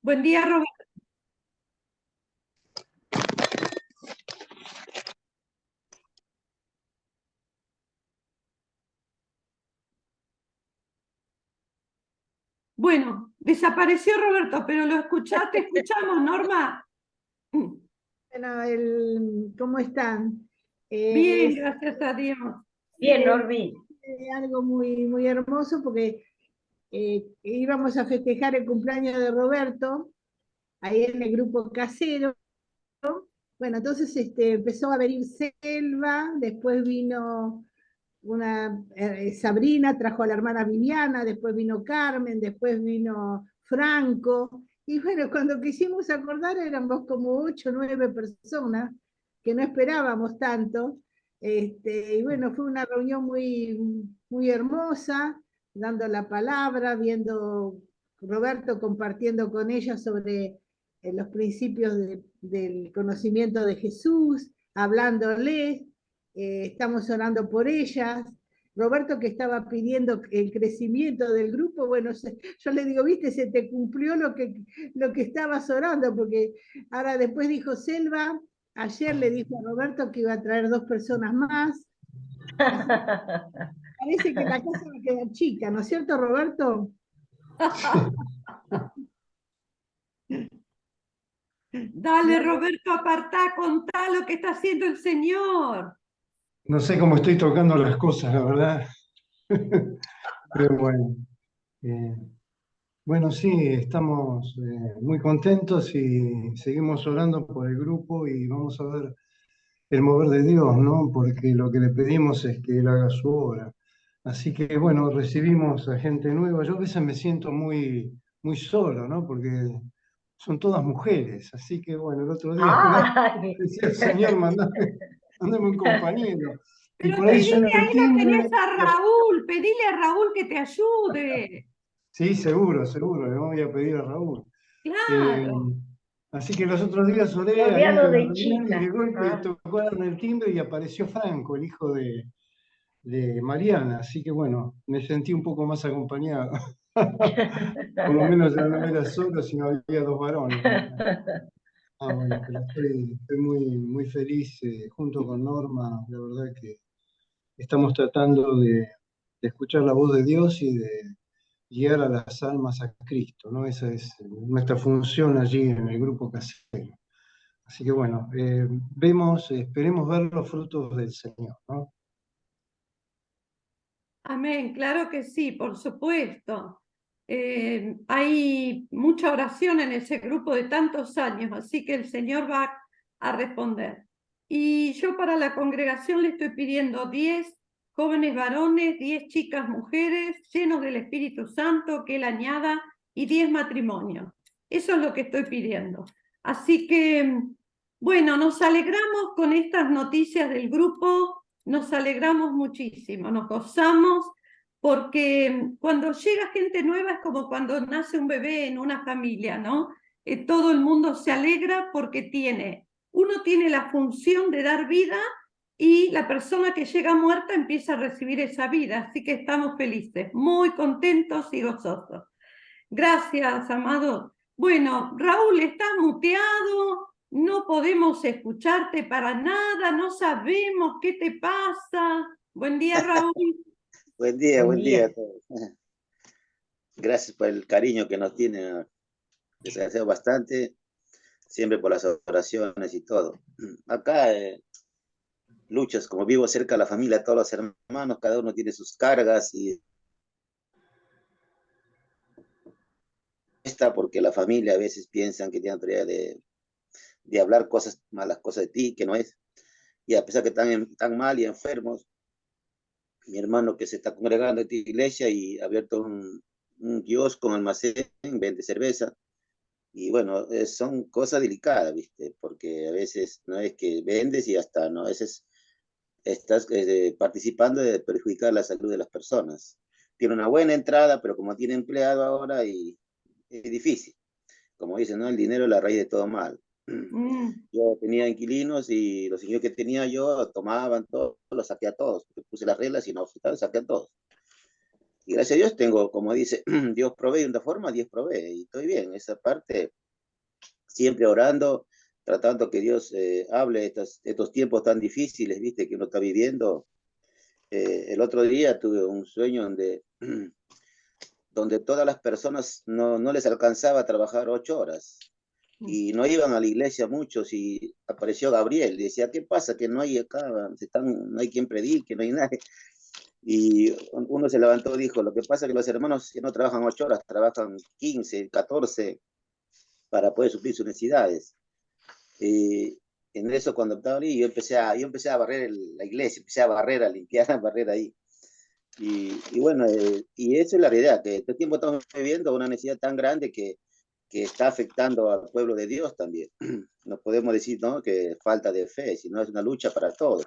Buen día, Roberto. Bueno, desapareció Roberto, pero lo escuchaste, escuchamos, Norma. Bueno, ¿cómo están? Bien, Es gracias a Dios. Bien, Norby. algo muy hermoso porque íbamos a festejar el cumpleaños de Roberto, ahí en el grupo casero. Bueno, entonces empezó a venir Selva, después vino Sabrina, trajo a la hermana Viviana, después vino Carmen, después vino Franco, y bueno, cuando quisimos acordar éramos como 8 o 9 personas, que no esperábamos tanto, y bueno, fue una reunión muy hermosa, dando la palabra, viendo Roberto compartiendo con ella sobre los principios del conocimiento de Jesús, hablándoles, estamos orando por ellas. Roberto, que estaba pidiendo el crecimiento del grupo, bueno, yo le digo, viste, se te cumplió lo que estabas orando, porque ahora después dijo Selva, ayer le dijo a Roberto que iba a traer 2 personas más. Parece que la casa va a quedar chica, ¿no es cierto, Roberto? Dale, Roberto, apartá, contá lo que está haciendo el Señor. No sé cómo estoy tocando las cosas, la verdad. Pero bueno. Bueno, sí, estamos muy contentos y seguimos orando por el grupo y vamos a ver el mover de Dios, ¿no? Porque lo que le pedimos es que Él haga su obra. Así que bueno, recibimos a gente nueva. Yo a veces me siento muy solo, ¿no? Porque son todas mujeres. Así que bueno, el otro día Ay. decía el Señor, mándame un compañero. Y Pero por ahí pedile, suena el ahí lo tenés timbre. a Raúl, pedile a Raúl que te ayude. Sí, seguro, le voy a pedir a Raúl. Claro. Así que los otros días oré ahí Rodeado en la de reunión y de chicas. golpe tocaron el timbre y apareció Franco, el hijo de Mariana. Así que bueno, me sentí un poco más acompañado. Por lo menos ya no era solo, sino había 2 varones, ¿no? Bueno, pero estoy muy feliz junto con Norma. La verdad que estamos tratando de escuchar la voz de Dios y de guiar a las almas a Cristo, ¿no? Esa es nuestra función allí en el grupo casero. Así que bueno, esperemos ver los frutos del Señor, ¿no? Amén, claro que sí, por supuesto. Hay mucha oración en ese grupo de tantos años, así que el Señor va a responder. Y yo para la congregación le estoy pidiendo 10 jóvenes varones, 10 chicas mujeres, llenos del Espíritu Santo, que Él añada, y 10 matrimonios. Eso es lo que estoy pidiendo. Así que, bueno, nos alegramos con estas noticias del grupo. Nos alegramos muchísimo, nos gozamos, porque cuando llega gente nueva es como cuando nace un bebé en una familia, ¿no? Todo el mundo se alegra porque uno tiene la función de dar vida y la persona que llega muerta empieza a recibir esa vida, así que estamos felices, muy contentos y gozosos. Gracias, amado. Bueno, Raúl, estás muteado, no podemos escucharte para nada, no sabemos qué te pasa. Buen día, Raúl. Buen día a Buen todos. Gracias por el cariño que nos tienen. Les agradezco bastante, siempre por las oraciones y todo. Acá, luchas, como vivo cerca de la familia, todos los hermanos, cada uno tiene sus cargas y está porque la familia a veces piensan que tienen autoridad de hablar cosas, malas cosas de ti, que no es. Y a pesar que están mal y enfermos, mi hermano que se está congregando en tu iglesia y ha abierto un kiosco, un almacén, vende cerveza. Y bueno, son cosas delicadas, ¿viste? Porque a veces no es que vendes y ya está, ¿no? A veces estás participando de perjudicar la salud de las personas. Tiene una buena entrada, pero como tiene empleado ahora y es difícil. Como dicen, ¿no? El dinero es la raíz de todo mal. Mm. Yo tenía inquilinos y los inquilinos que tenía yo tomaban todo, los saqué a todos. Puse las reglas y no, saqué a todos. Y gracias a Dios tengo, como dice, Dios provee de una forma, Dios provee. Y estoy bien, esa parte, siempre orando, tratando que Dios hable estos tiempos tan difíciles, viste, que uno está viviendo. El otro día tuve un sueño donde todas las personas no les alcanzaba a trabajar 8 horas y no iban a la iglesia muchos y apareció Gabriel y decía, ¿qué pasa? Que no hay acá, no hay quien predique, no hay nadie. Y uno se levantó y dijo, lo que pasa es que los hermanos que no trabajan 8 horas, trabajan 15, 14 para poder suplir sus necesidades. En eso cuando estaba ahí, yo empecé a barrer la iglesia, empecé a barrer, a limpiar, a barrer ahí. Y bueno, y eso es la realidad, que este tiempo estamos viviendo una necesidad tan grande que está afectando al pueblo de Dios también. No podemos decir, ¿no?, que falta de fe, sino es una lucha para todos.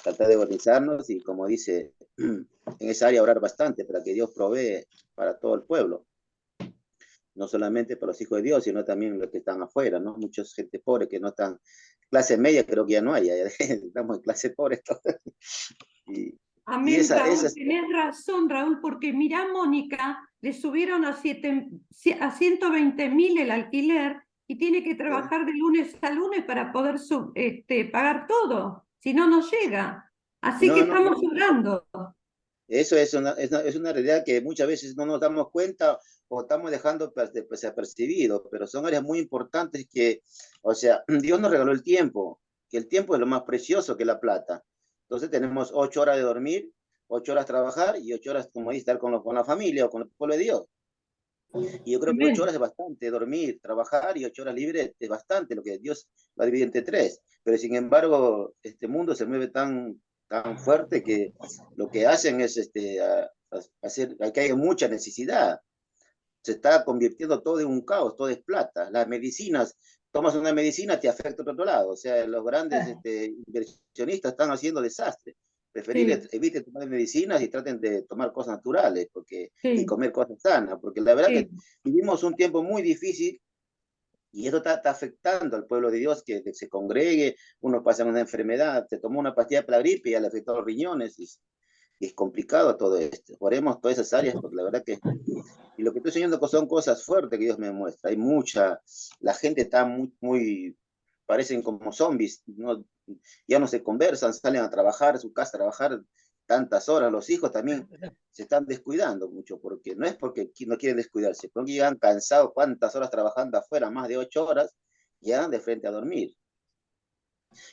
Tratar de organizarnos y, como dice, en esa área orar bastante para que Dios provee para todo el pueblo. No solamente para los hijos de Dios, sino también los que están afuera, ¿no? Mucha gente pobre que no están, clase media creo que ya no hay, estamos en clase pobre. Y, y Amén, esa Raúl, es, tenés razón, Raúl, porque mirá, Mónica, le subieron a 120.000 el alquiler y tiene que trabajar de lunes a lunes para poder pagar todo, si no, no llega. Así que no, no, estamos orando. eso es una realidad que muchas veces no nos damos cuenta o estamos dejando desapercibido, pero son áreas muy importantes que, o sea, Dios nos regaló el tiempo, que el tiempo es lo más precioso que la plata. Entonces tenemos 8 horas de dormir, 8 horas trabajar y 8 horas, como dice, estar con la familia o con el pueblo de Dios. Y yo creo que ocho Amén. horas es bastante, dormir, trabajar y 8 horas libres es bastante, lo que Dios lo divide entre 3. Pero sin embargo, este mundo se mueve tan fuerte que lo que hacen es hacer que haya mucha necesidad. Se está convirtiendo todo en un caos, todo es plata. Las medicinas, tomas una medicina, te afecta por otro lado. O sea, los grandes inversionistas están haciendo desastre. Preferible, Sí, eviten tomar medicinas y traten de tomar cosas naturales y sí, comer cosas sanas, porque la verdad que sí. vivimos un tiempo muy difícil y eso está afectando al pueblo de Dios que se congregue, uno pasa una enfermedad, se tomó una pastilla para la gripe y ya le afectó los riñones y es complicado todo esto. Oremos todas esas áreas porque la verdad que y lo que estoy soñando son cosas fuertes que Dios me muestra. Hay mucha, la gente está parecen como zombies, ¿no? Ya no se conversan, salen a trabajar, a su casa a trabajar tantas horas. Los hijos también se están descuidando mucho, porque no es porque no quieren descuidarse, porque llegan cansados, cuántas horas trabajando afuera, más de 8 horas, llegan de frente a dormir.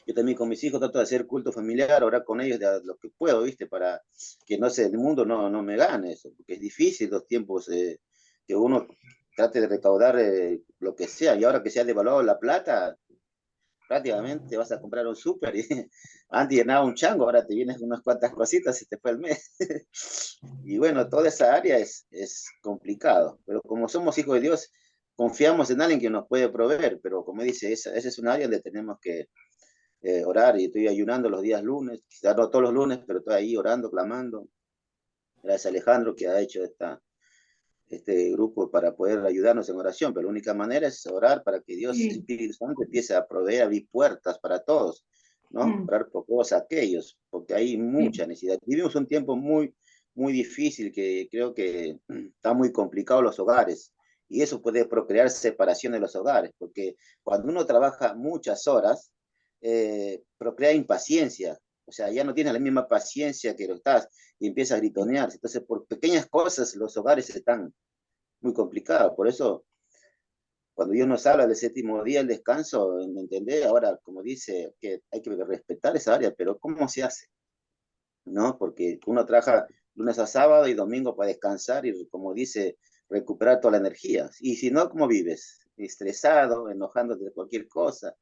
Yo también con mis hijos trato de hacer culto familiar, orar con ellos de lo que puedo, ¿viste? Para que no sé, el mundo no me gane eso, porque es difícil los tiempos que uno trate de recaudar lo que sea, y ahora que se ha devaluado la plata, prácticamente vas a comprar un súper y antes llenaba un chango, ahora te vienes unas cuantas cositas y te fue el mes. Y bueno, toda esa área es complicado, pero como somos hijos de Dios, confiamos en alguien que nos puede proveer, pero como dice, esa es un área donde tenemos que orar y estoy ayunando los días lunes, quizás no todos los lunes, pero estoy ahí orando, clamando. Gracias a Alejandro que ha hecho este grupo para poder ayudarnos en oración, pero la única manera es orar para que Dios, Sí. Espíritu Santo, empiece a proveer, abrir puertas para todos, ¿no? Mm, Orar por todos aquellos, porque hay sí. mucha necesidad. Vivimos un tiempo muy difícil que creo que está muy complicado los hogares. Y eso puede procrear separación de los hogares, porque cuando uno trabaja muchas horas, procrea impaciencia, o sea, ya no tienes la misma paciencia que lo estás y empieza a gritonearse. Entonces, por pequeñas cosas, los hogares están muy complicados. Por eso, cuando Dios nos habla del séptimo día, el descanso, ¿me entendés? Ahora, como dice, que hay que respetar esa área, pero ¿cómo se hace? ¿No? Porque uno trabaja lunes a sábado y domingo para descansar y, como dice, recuperar toda la energía. Y si no, ¿cómo vives? Estresado, enojándote de cualquier cosa.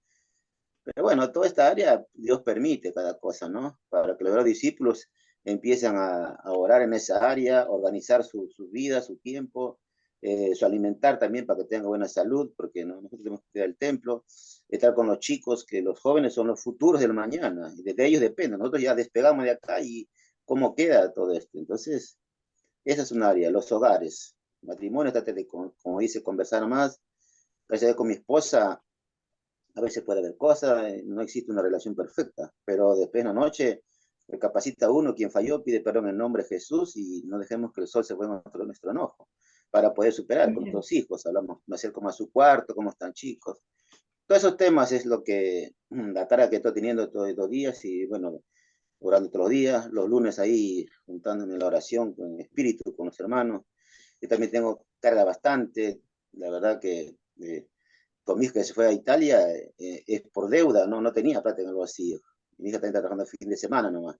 Pero bueno, toda esta área Dios permite cada cosa, ¿no? Para que los discípulos empiecen a orar en esa área, organizar su vida, su tiempo, su alimentar también para que tengan buena salud, porque ¿no? Nosotros tenemos que cuidar el templo, estar con los chicos, que los jóvenes son los futuros del mañana, y de ellos depende. Nosotros ya despegamos de acá y cómo queda todo esto. Entonces, esa es un área, los hogares, matrimonio, trate de, como dice, conversar más. Gracias a Dios con mi esposa a veces puede haber cosas, no existe una relación perfecta, pero después en la noche Recapacita uno, quien falló, pide perdón en nombre de Jesús y no dejemos que el sol se vuelva nuestro enojo para poder superar con Bien. nuestros hijos. Hablamos, no hacer como a su cuarto, cómo están chicos. Todos esos temas es lo que, la tarea que estoy teniendo todos estos días y bueno, orando todos los días, los lunes ahí juntándome en la oración con el espíritu, con los hermanos. Yo también tengo carga bastante, la verdad que con mi hija que se fue a Italia es por deuda, no tenía plata en el bolsillo. Mi hija también está trabajando el fin de semana nomás.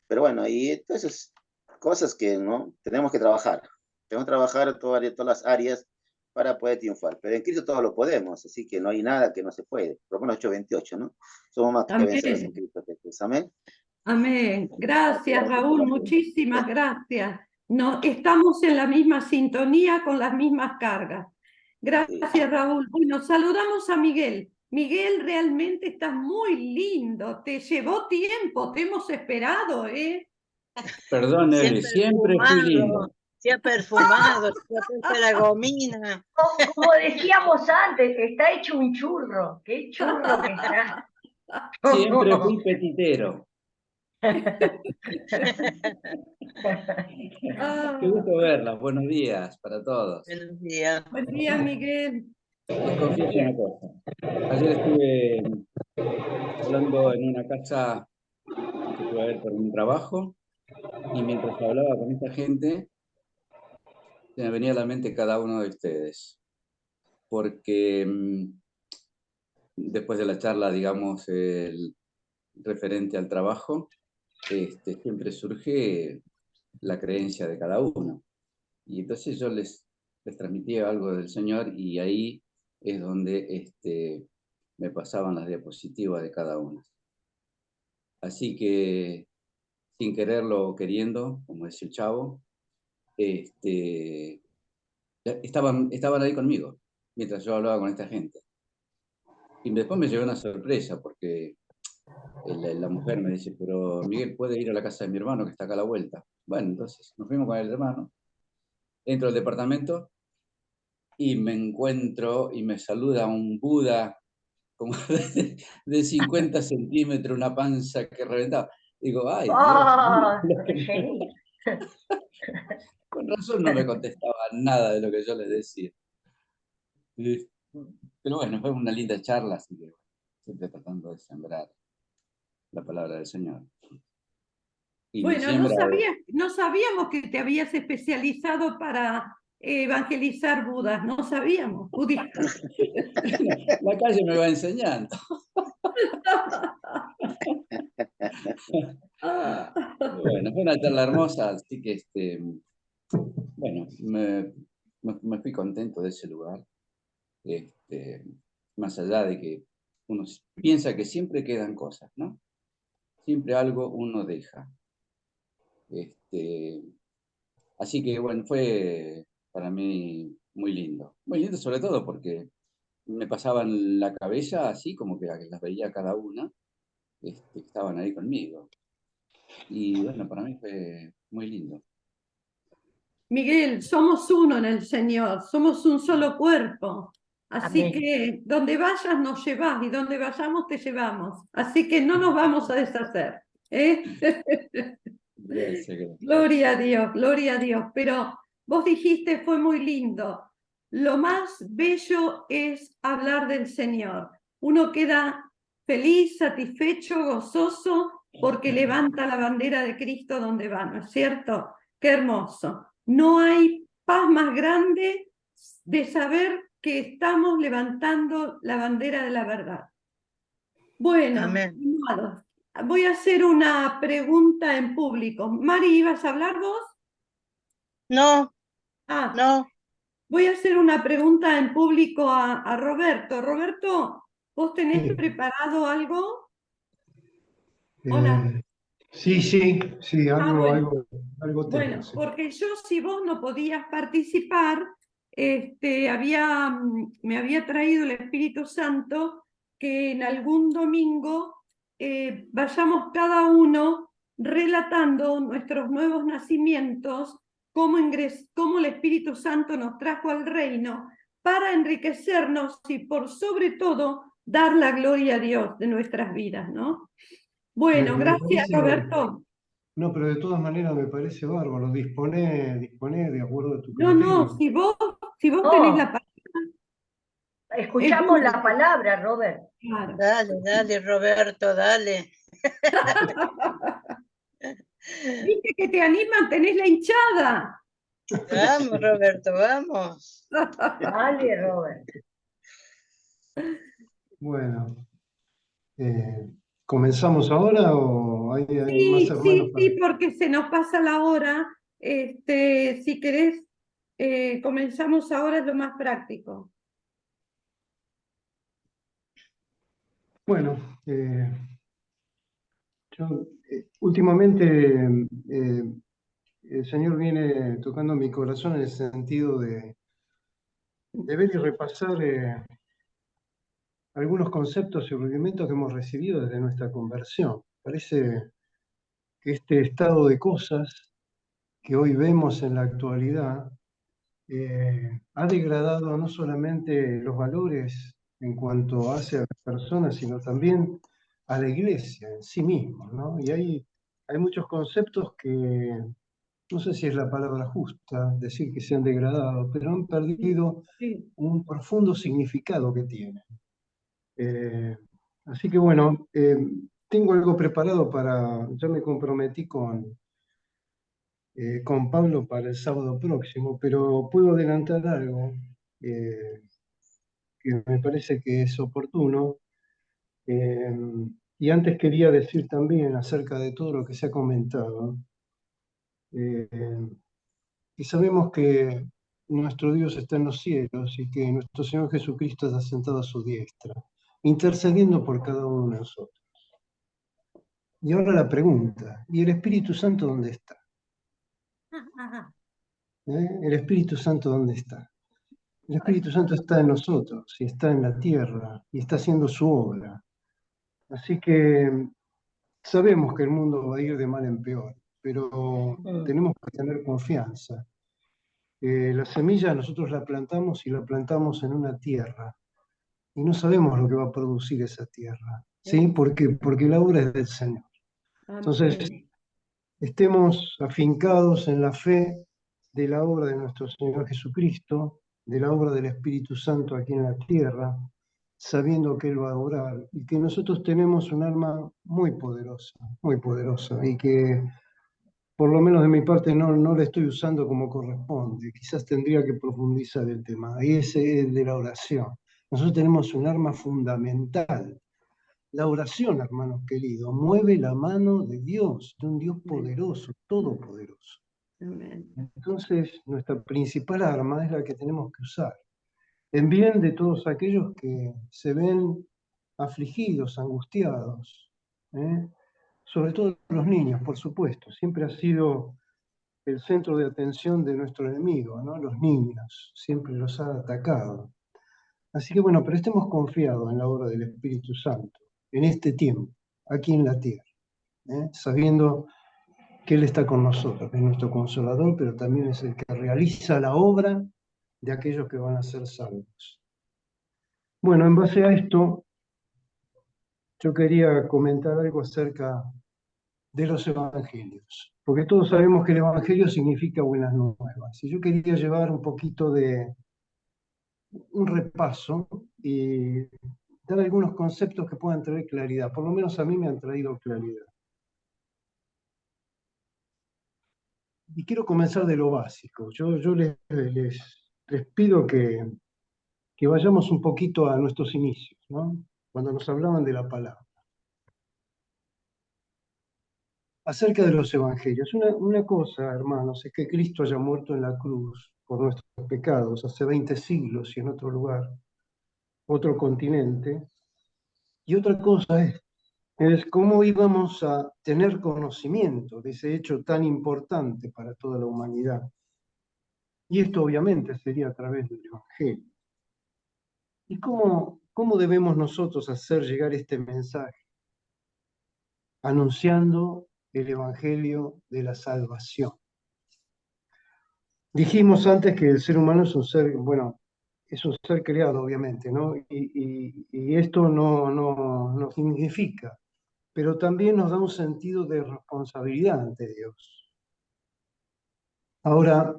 Pero bueno, y todas esas cosas que no tenemos que trabajar. Tenemos que trabajar en todas las áreas para poder triunfar. Pero en Cristo todo lo podemos, así que no hay nada que no se puede. Romanos 8:28, ¿no? Somos más que vencedores en Amén. Cristo Jesús. Amén. Amén. Gracias, Gracias por Raúl. la pregunta. Muchísimas gracias. No, estamos en la misma sintonía con las mismas cargas. Sí. Gracias, Raúl. Bueno, saludamos a Miguel. Miguel, realmente estás muy lindo. Te llevó tiempo, te hemos esperado, ¿eh? Perdón, Nelly, siempre fui lindo. Se ha perfumado, se ha puesto la gomina. Como decíamos antes, está hecho un churro. Qué churro que está. Siempre fui petitero. Ah, Qué gusto verlas. Buenos días para todos. Buenos días. buen día, Miguel. Les confieso una cosa. Ayer estuve hablando en una casa que fui a ver por un trabajo y mientras hablaba con esta gente se me venía a la mente cada uno de ustedes. Porque después de la charla, digamos, referente al trabajo, siempre surge la creencia de cada uno. Y entonces yo les transmití algo del Señor y ahí es donde me pasaban las diapositivas de cada uno. Así que, sin quererlo o queriendo, como decía el Chavo, estaban ahí conmigo mientras yo hablaba con esta gente. Y después me llevé una sorpresa porque la mujer me dice, pero Miguel, ¿puede ir a la casa de mi hermano que está acá a la vuelta? Bueno, entonces nos fuimos con el hermano, entro al departamento y me encuentro y me saluda un Buda como de 50 centímetros, una panza que reventaba. Digo, ay, Dios, Genial. con razón no me contestaba nada de lo que yo les decía. Pero bueno, fue una linda charla, así que siempre tratando de sembrar la palabra del Señor. Y Bueno, no sabíamos que te habías especializado para evangelizar budas, no sabíamos, budistas. La calle me va enseñando. Bueno, fue una charla hermosa, así que bueno, me fui contento de ese lugar. Más allá de que uno piensa que siempre quedan cosas, ¿no? Siempre algo uno deja. Así que bueno, fue para mí muy lindo. Muy lindo sobre todo porque me pasaban la cabeza así como que las veía cada una, estaban ahí conmigo. Y bueno, para mí fue muy lindo. Miguel, somos uno en el Señor, somos un solo cuerpo. Así Amén. que donde vayas nos llevas y donde vayamos te llevamos. Así que no nos vamos a deshacer. ¿Eh? Gracias. Gloria a Dios, gloria a Dios. Pero vos dijiste, fue muy lindo. Lo más bello es hablar del Señor. Uno queda feliz, satisfecho, gozoso, porque levanta la bandera de Cristo donde va, ¿no es cierto? Qué hermoso. No hay paz más grande de saber que estamos levantando la bandera de la verdad. Bueno, Amén. amados, voy a hacer una pregunta en público. Mari, ¿ibas a hablar vos? No, Ah, no. voy a hacer una pregunta en público a Roberto. Roberto, ¿vos tenés Sí. preparado algo? Hola. Sí, algo, bueno. algo tengo. Bueno, Sí. porque yo, si vos no podías participar, me había traído el Espíritu Santo que en algún domingo vayamos cada uno relatando nuestros nuevos nacimientos, cómo el Espíritu Santo nos trajo al reino para enriquecernos y por sobre todo dar la gloria a Dios de nuestras vidas, ¿no? Bueno, Me gracias, parece, Roberto. no, pero de todas maneras me parece bárbaro. Dispone de acuerdo a tu No, no, criterio. si vos tenés la No, palabra, es escuchamos bueno. la palabra, Robert. Claro. Dale, dale, Roberto, dale. Viste que te animan, tenés la hinchada. Vamos, Roberto, vamos. Dale, Robert. Bueno, ¿comenzamos ahora o hay más Sí, hermanos sí, para...? sí, porque se nos pasa la hora. Si querés, comenzamos ahora, es lo más práctico. Bueno, yo últimamente el Señor viene tocando mi corazón en el sentido de ver y repasar algunos conceptos y rudimentos que hemos recibido desde nuestra conversión. Parece que este estado de cosas que hoy vemos en la actualidad ha degradado no solamente los valores en cuanto hace a las personas, sino también a la iglesia en sí misma, ¿no? Y hay muchos conceptos que, no sé si es la palabra justa decir que se han degradado, pero han perdido Sí. un profundo significado que tienen. Eh, Así que bueno, tengo algo preparado ya me comprometí con Pablo para el sábado próximo, pero puedo adelantar algo eh, que me parece que es oportuno. Eh, y antes quería decir también acerca de todo lo que se ha comentado, eh, que sabemos que nuestro Dios está en los cielos y que nuestro Señor Jesucristo está sentado a su diestra, intercediendo por cada uno de nosotros. Y ahora la pregunta, ¿y el Espíritu Santo dónde está? ¿El Espíritu Santo dónde está? El Espíritu Santo está en nosotros y está en la tierra y está haciendo su obra. Así que sabemos que el mundo va a ir de mal en peor, pero tenemos que tener confianza. La semilla nosotros la plantamos y la plantamos en una tierra y no sabemos lo que va a producir esa tierra. ¿Sí? ¿Por qué? Porque la obra es del Señor. Entonces, Amén. estemos afincados en la fe de la obra de nuestro Señor Jesucristo, de la obra del Espíritu Santo aquí en la tierra, sabiendo que Él va a orar y que nosotros tenemos un arma muy poderosa, y que por lo menos de mi parte no la estoy usando como corresponde. Quizás tendría que profundizar el tema, y ese es el de la oración. Nosotros tenemos un arma fundamental. La oración, hermanos queridos, mueve la mano de Dios, de un Dios poderoso, todopoderoso. Amén. Entonces, nuestra principal arma es la que tenemos que usar, en bien de todos aquellos que se ven afligidos, angustiados, ¿eh? Sobre todo los niños, por supuesto. Siempre ha sido el centro de atención de nuestro enemigo, ¿no? Los niños, siempre los ha atacado. Así que bueno, pero estemos confiados en la obra del Espíritu Santo, en este tiempo, aquí en la tierra, sabiendo que Él está con nosotros, que es nuestro consolador, pero también es el que realiza la obra de aquellos que van a ser salvos. Bueno, en base a esto, yo quería comentar algo acerca de los evangelios, porque todos sabemos que el evangelio significa buenas nuevas, y yo quería llevar un poquito de un repaso y dar algunos conceptos que puedan traer claridad, por lo menos a mí me han traído claridad. Y quiero comenzar de lo básico. Yo les pido que vayamos un poquito a nuestros inicios, ¿no? Cuando nos hablaban de la palabra. Acerca de los evangelios. Una cosa, hermanos, es que Cristo haya muerto en la cruz por nuestros pecados hace 20 siglos y en otro lugar, otro continente. Y otra cosa es cómo íbamos a tener conocimiento de ese hecho tan importante para toda la humanidad. Y esto obviamente sería a través del Evangelio. ¿Y cómo debemos nosotros hacer llegar este mensaje? Anunciando el Evangelio de la salvación. Dijimos antes que el ser humano es un ser, bueno, es un ser creado, obviamente, ¿no? Y esto no significa pero también nos da un sentido de responsabilidad ante Dios. Ahora,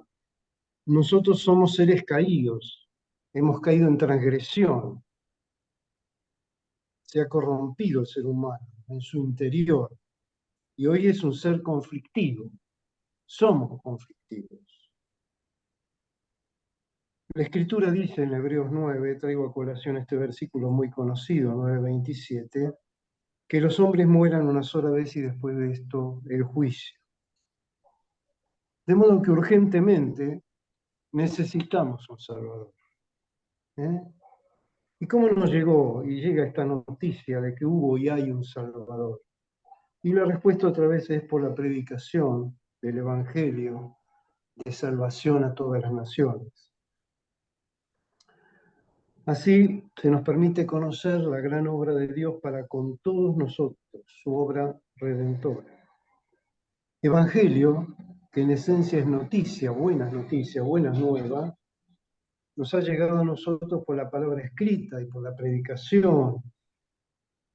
nosotros somos seres caídos, hemos caído en transgresión, se ha corrompido el ser humano en su interior, y hoy es un ser conflictivo, somos conflictivos. La Escritura dice en Hebreos 9, traigo a colación este versículo muy conocido, 9:27, que los hombres mueran una sola vez y después de esto el juicio. De modo que urgentemente necesitamos un Salvador. ¿Eh? ¿Y cómo nos llegó y llega esta noticia de que hubo y hay un Salvador? Y la respuesta otra vez es por la predicación del Evangelio de salvación a todas las naciones. Así se nos permite conocer la gran obra de Dios para con todos nosotros, su obra redentora. Evangelio, que en esencia es noticia, buenas nuevas, nos ha llegado a nosotros por la palabra escrita y por la predicación.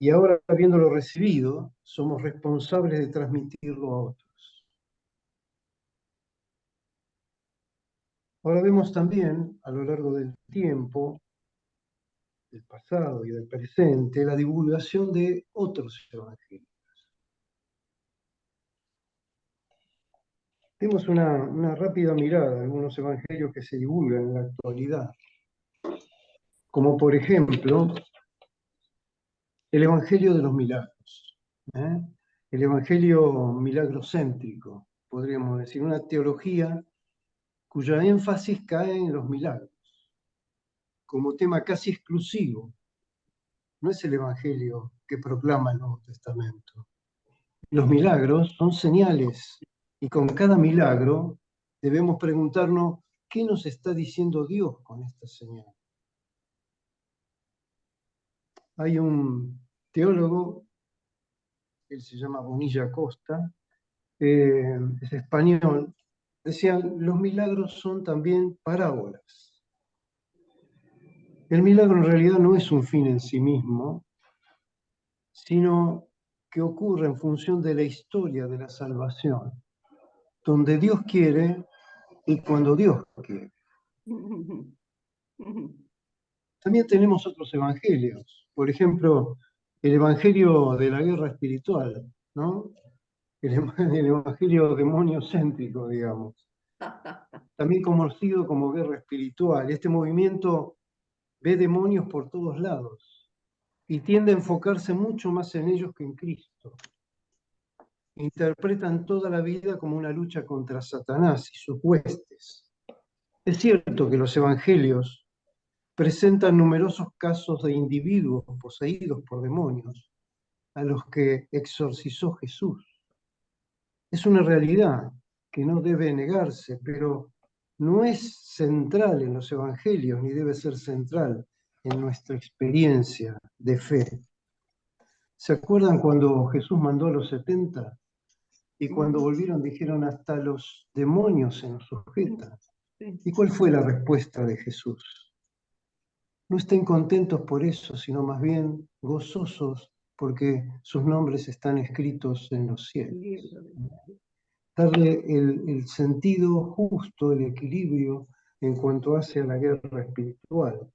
Y ahora, habiéndolo recibido, somos responsables de transmitirlo a otros. Ahora vemos también, a lo largo del tiempo, del pasado y del presente, la divulgación de otros evangelios. Demos una rápida mirada a algunos evangelios que se divulgan en la actualidad, como por ejemplo el Evangelio de los Milagros, ¿eh? El Evangelio milagrocéntrico, podríamos decir, una teología cuya énfasis cae en los milagros, como tema casi exclusivo. No es el Evangelio que proclama el Nuevo Testamento. Los milagros son señales, y con cada milagro debemos preguntarnos qué nos está diciendo Dios con esta señal. Hay un teólogo, él se llama Bonilla Costa, es español, decía, los milagros son también parábolas. El milagro en realidad no es un fin en sí mismo, sino que ocurre en función de la historia de la salvación, donde Dios quiere y cuando Dios quiere. También tenemos otros evangelios, por ejemplo, el evangelio de la guerra espiritual, ¿no? El evangelio demoniocéntrico, digamos, también conocido como guerra espiritual. Este movimiento ve demonios por todos lados y tiende a enfocarse mucho más en ellos que en Cristo. Interpretan toda la vida como una lucha contra Satanás y sus huestes. Es cierto que los evangelios presentan numerosos casos de individuos poseídos por demonios a los que exorcizó Jesús. Es una realidad que no debe negarse, pero no es central en los evangelios ni debe ser central en nuestra experiencia de fe. ¿Se acuerdan cuando Jesús mandó a los 70? Y cuando volvieron dijeron, hasta los demonios se nos sujetan. ¿Y cuál fue la respuesta de Jesús? No estén contentos por eso, sino más bien gozosos porque sus nombres están escritos en los cielos. Darle el sentido justo, el equilibrio en cuanto hace a la guerra espiritual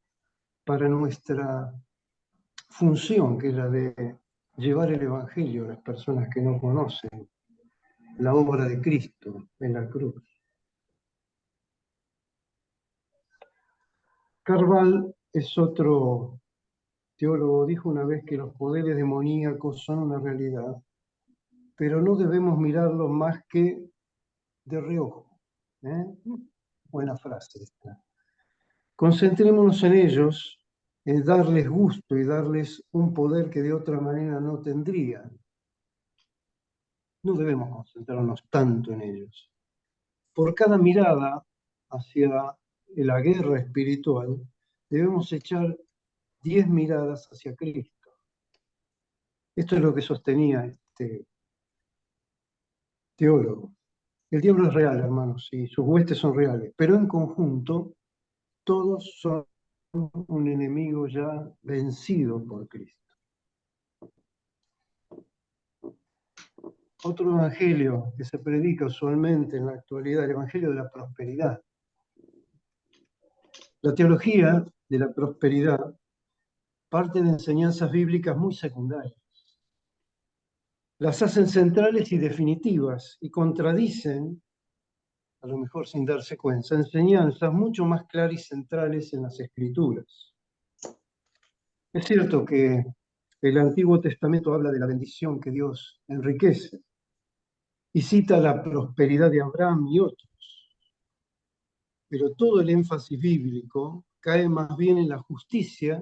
para nuestra función, que es la de llevar el Evangelio a las personas que no conocen la obra de Cristo en la cruz. Carval es otro teólogo, dijo una vez que los poderes demoníacos son una realidad, pero no debemos mirarlos más que de reojo. Buena frase esta. Concentrémonos en ellos, en darles gusto y darles un poder que de otra manera no tendrían. No debemos concentrarnos tanto en ellos. Por cada mirada hacia la guerra espiritual, debemos echar 10 miradas hacia Cristo. Esto es lo que sostenía este teólogo. El diablo es real, hermanos, y sus huestes son reales, pero en conjunto todos son un enemigo ya vencido por Cristo. otro evangelio que se predica usualmente en la actualidad, el evangelio de la prosperidad. La teología de la prosperidad parte de enseñanzas bíblicas muy secundarias. Las hacen centrales y definitivas y contradicen, a lo mejor sin darse cuenta, enseñanzas mucho más claras y centrales en las Escrituras. Es cierto que el Antiguo Testamento habla de la bendición que Dios enriquece y cita la prosperidad de Abraham y otros, pero todo el énfasis bíblico cae más bien en la justicia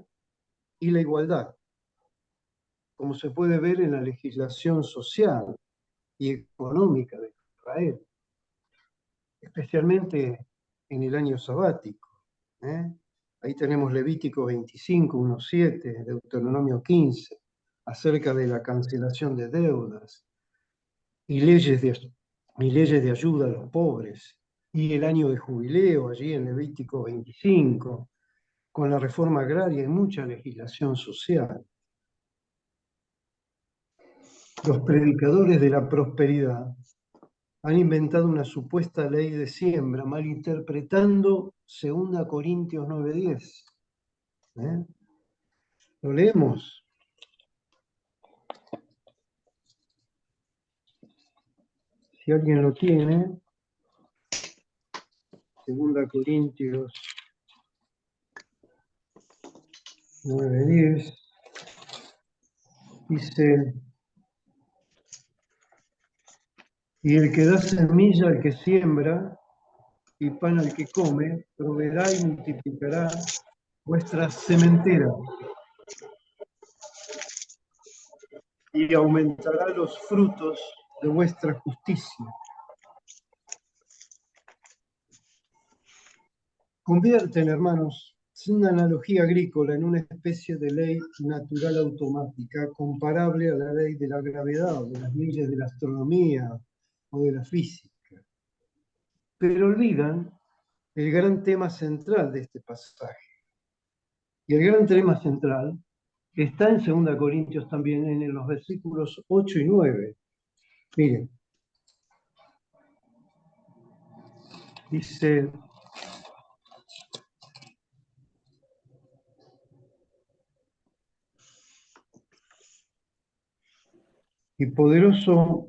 y la igualdad, como se puede ver en la legislación social y económica de Israel, especialmente en el año sabático. Ahí tenemos Levítico 25, 1:7, Deuteronomio 15, acerca de la cancelación de deudas y leyes de ayuda a los pobres, y el año de jubileo, allí en Levítico 25, con la reforma agraria y mucha legislación social. Los predicadores de la prosperidad han inventado una supuesta ley de siembra, malinterpretando 2 Corintios 9:10. Lo leemos. Si alguien lo tiene, 2 Corintios 9:10, dice: y el que da semilla al que siembra y pan al que come, proveerá y multiplicará vuestras sementeras y aumentará los frutos de vuestra justicia. Convierten, hermanos, una analogía agrícola en una especie de ley natural automática comparable a la ley de la gravedad o de las leyes de la astronomía o de la física. Pero olvidan el gran tema central de este pasaje. Y el gran tema central está en 2 Corintios también, en los versículos 8 y 9. Miren, dice: y poderoso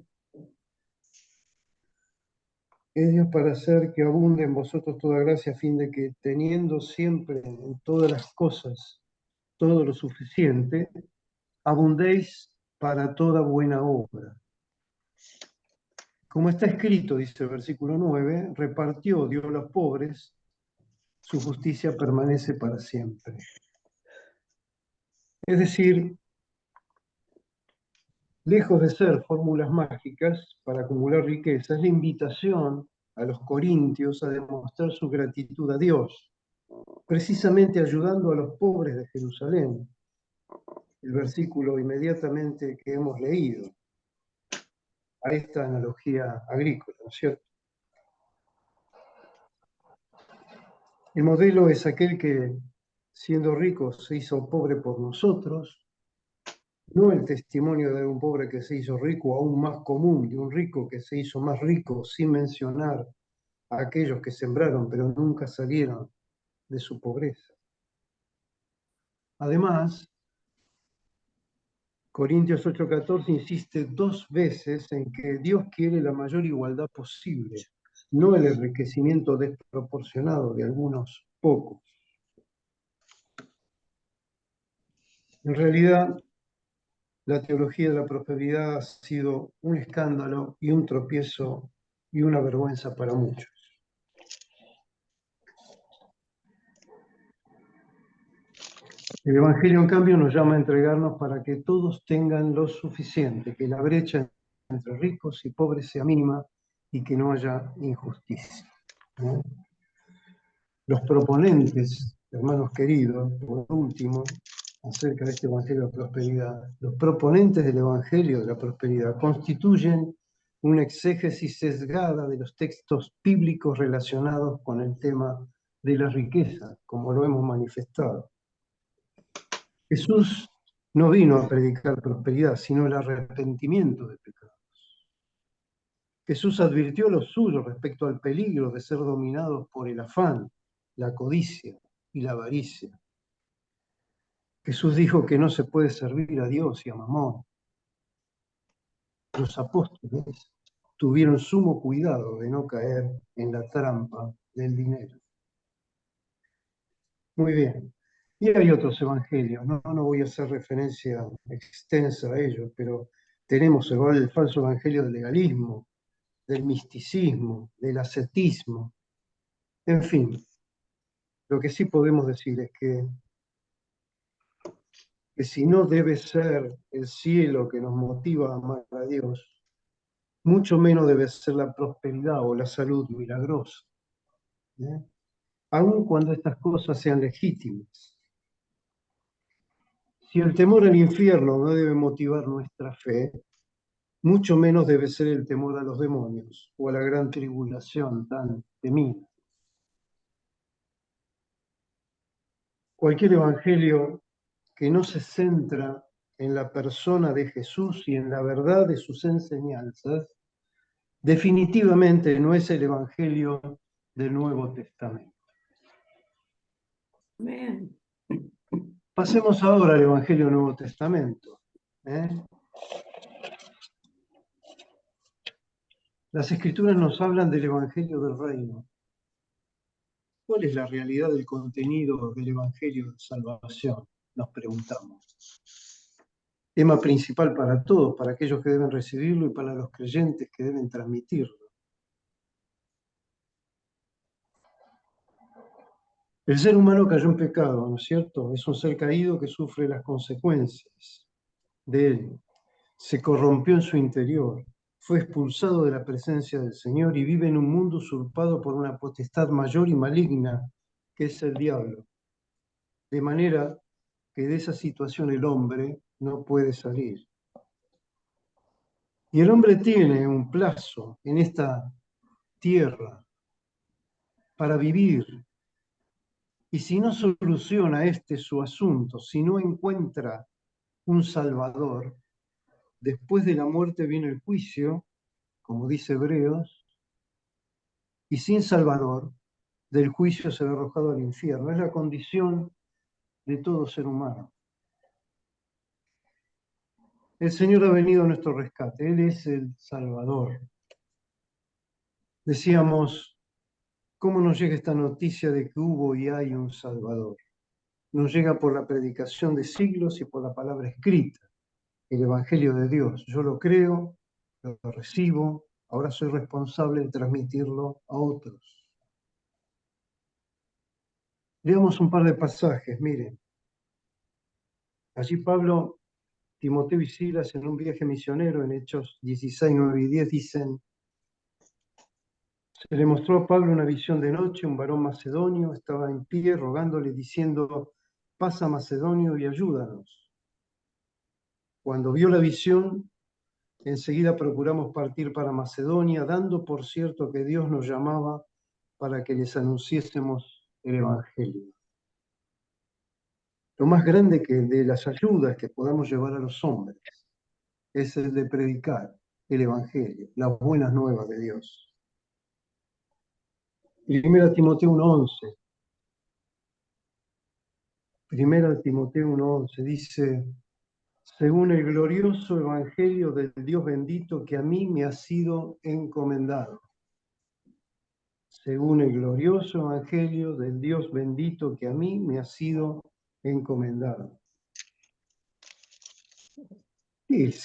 es Dios para hacer que abunde en vosotros toda gracia, a fin de que, teniendo siempre en todas las cosas todo lo suficiente, abundéis para toda buena obra. Como está escrito, dice el versículo 9, repartió, dio a los pobres, su justicia permanece para siempre. Es decir, lejos de ser fórmulas mágicas para acumular riqueza, es la invitación a los corintios a demostrar su gratitud a Dios, precisamente ayudando a los pobres de Jerusalén. El versículo inmediatamente que hemos leído, a esta analogía agrícola, ¿no es cierto? El modelo es aquel que, siendo rico, se hizo pobre por nosotros, no el testimonio de un pobre que se hizo rico, aún más común, de un rico que se hizo más rico, sin mencionar a aquellos que sembraron pero nunca salieron de su pobreza. Además, Corintios 8:14 insiste 2 veces en que Dios quiere la mayor igualdad posible, no el enriquecimiento desproporcionado de algunos pocos. En realidad, la teología de la prosperidad ha sido un escándalo y un tropiezo y una vergüenza para muchos. El Evangelio, en cambio, nos llama a entregarnos para que todos tengan lo suficiente, que la brecha entre ricos y pobres sea mínima y que no haya injusticia. Los proponentes, hermanos queridos, por último, acerca de este Evangelio de la prosperidad, los proponentes del Evangelio de la prosperidad constituyen una exégesis sesgada de los textos bíblicos relacionados con el tema de la riqueza, como lo hemos manifestado. Jesús no vino a predicar prosperidad, sino el arrepentimiento de pecados. Jesús advirtió a los suyos respecto al peligro de ser dominados por el afán, la codicia y la avaricia. Jesús dijo que no se puede servir a Dios y a Mamón. Los apóstoles tuvieron sumo cuidado de no caer en la trampa del dinero. Muy bien. Y hay otros evangelios, no voy a hacer referencia extensa a ellos, pero tenemos el falso evangelio del legalismo, del misticismo, del ascetismo. En fin, lo que sí podemos decir es que si no debe ser el cielo que nos motiva a amar a Dios, mucho menos debe ser la prosperidad o la salud milagrosa, ¿eh? Aun cuando estas cosas sean legítimas. Si el temor al infierno no debe motivar nuestra fe, mucho menos debe ser el temor a los demonios o a la gran tribulación tan temida. Cualquier evangelio que no se centra en la persona de Jesús y en la verdad de sus enseñanzas, definitivamente no es el evangelio del Nuevo Testamento. Amén. Pasemos ahora al evangelio del Nuevo Testamento. Las Escrituras nos hablan del evangelio del reino. ¿Cuál es la realidad del contenido del evangelio de salvación? Nos preguntamos. Tema principal para todos, para aquellos que deben recibirlo y para los creyentes que deben transmitirlo. El ser humano cayó en pecado, ¿no es cierto? Es un ser caído que sufre las consecuencias de él. Se corrompió en su interior, fue expulsado de la presencia del Señor y vive en un mundo usurpado por una potestad mayor y maligna, que es el diablo. De manera que de esa situación el hombre no puede salir. Y el hombre tiene un plazo en esta tierra para vivir. Y si no soluciona su asunto, si no encuentra un Salvador, después de la muerte viene el juicio, como dice Hebreos, y sin Salvador, del juicio será arrojado al infierno. Es la condición de todo ser humano. El Señor ha venido a nuestro rescate, Él es el Salvador. Decíamos, ¿cómo nos llega esta noticia de que hubo y hay un Salvador? Nos llega por la predicación de siglos y por la palabra escrita, el Evangelio de Dios. Yo lo creo, lo recibo, ahora soy responsable de transmitirlo a otros. Leamos un par de pasajes, miren. Allí Pablo, Timoteo y Silas en un viaje misionero en Hechos 16, 9 y 10 dicen: se le mostró a Pablo una visión de noche, un varón macedonio estaba en pie rogándole diciendo: pasa Macedonio y ayúdanos. Cuando vio la visión, enseguida procuramos partir para Macedonia, dando por cierto que Dios nos llamaba para que les anunciésemos el Evangelio. Lo más grande que de las ayudas que podamos llevar a los hombres es el de predicar el Evangelio, las buenas nuevas de Dios. 1 Timoteo 1:11. 1 Timoteo 1:11 dice: según el glorioso evangelio del Dios bendito que a mí me ha sido encomendado. Según el glorioso evangelio del Dios bendito que a mí me ha sido encomendado.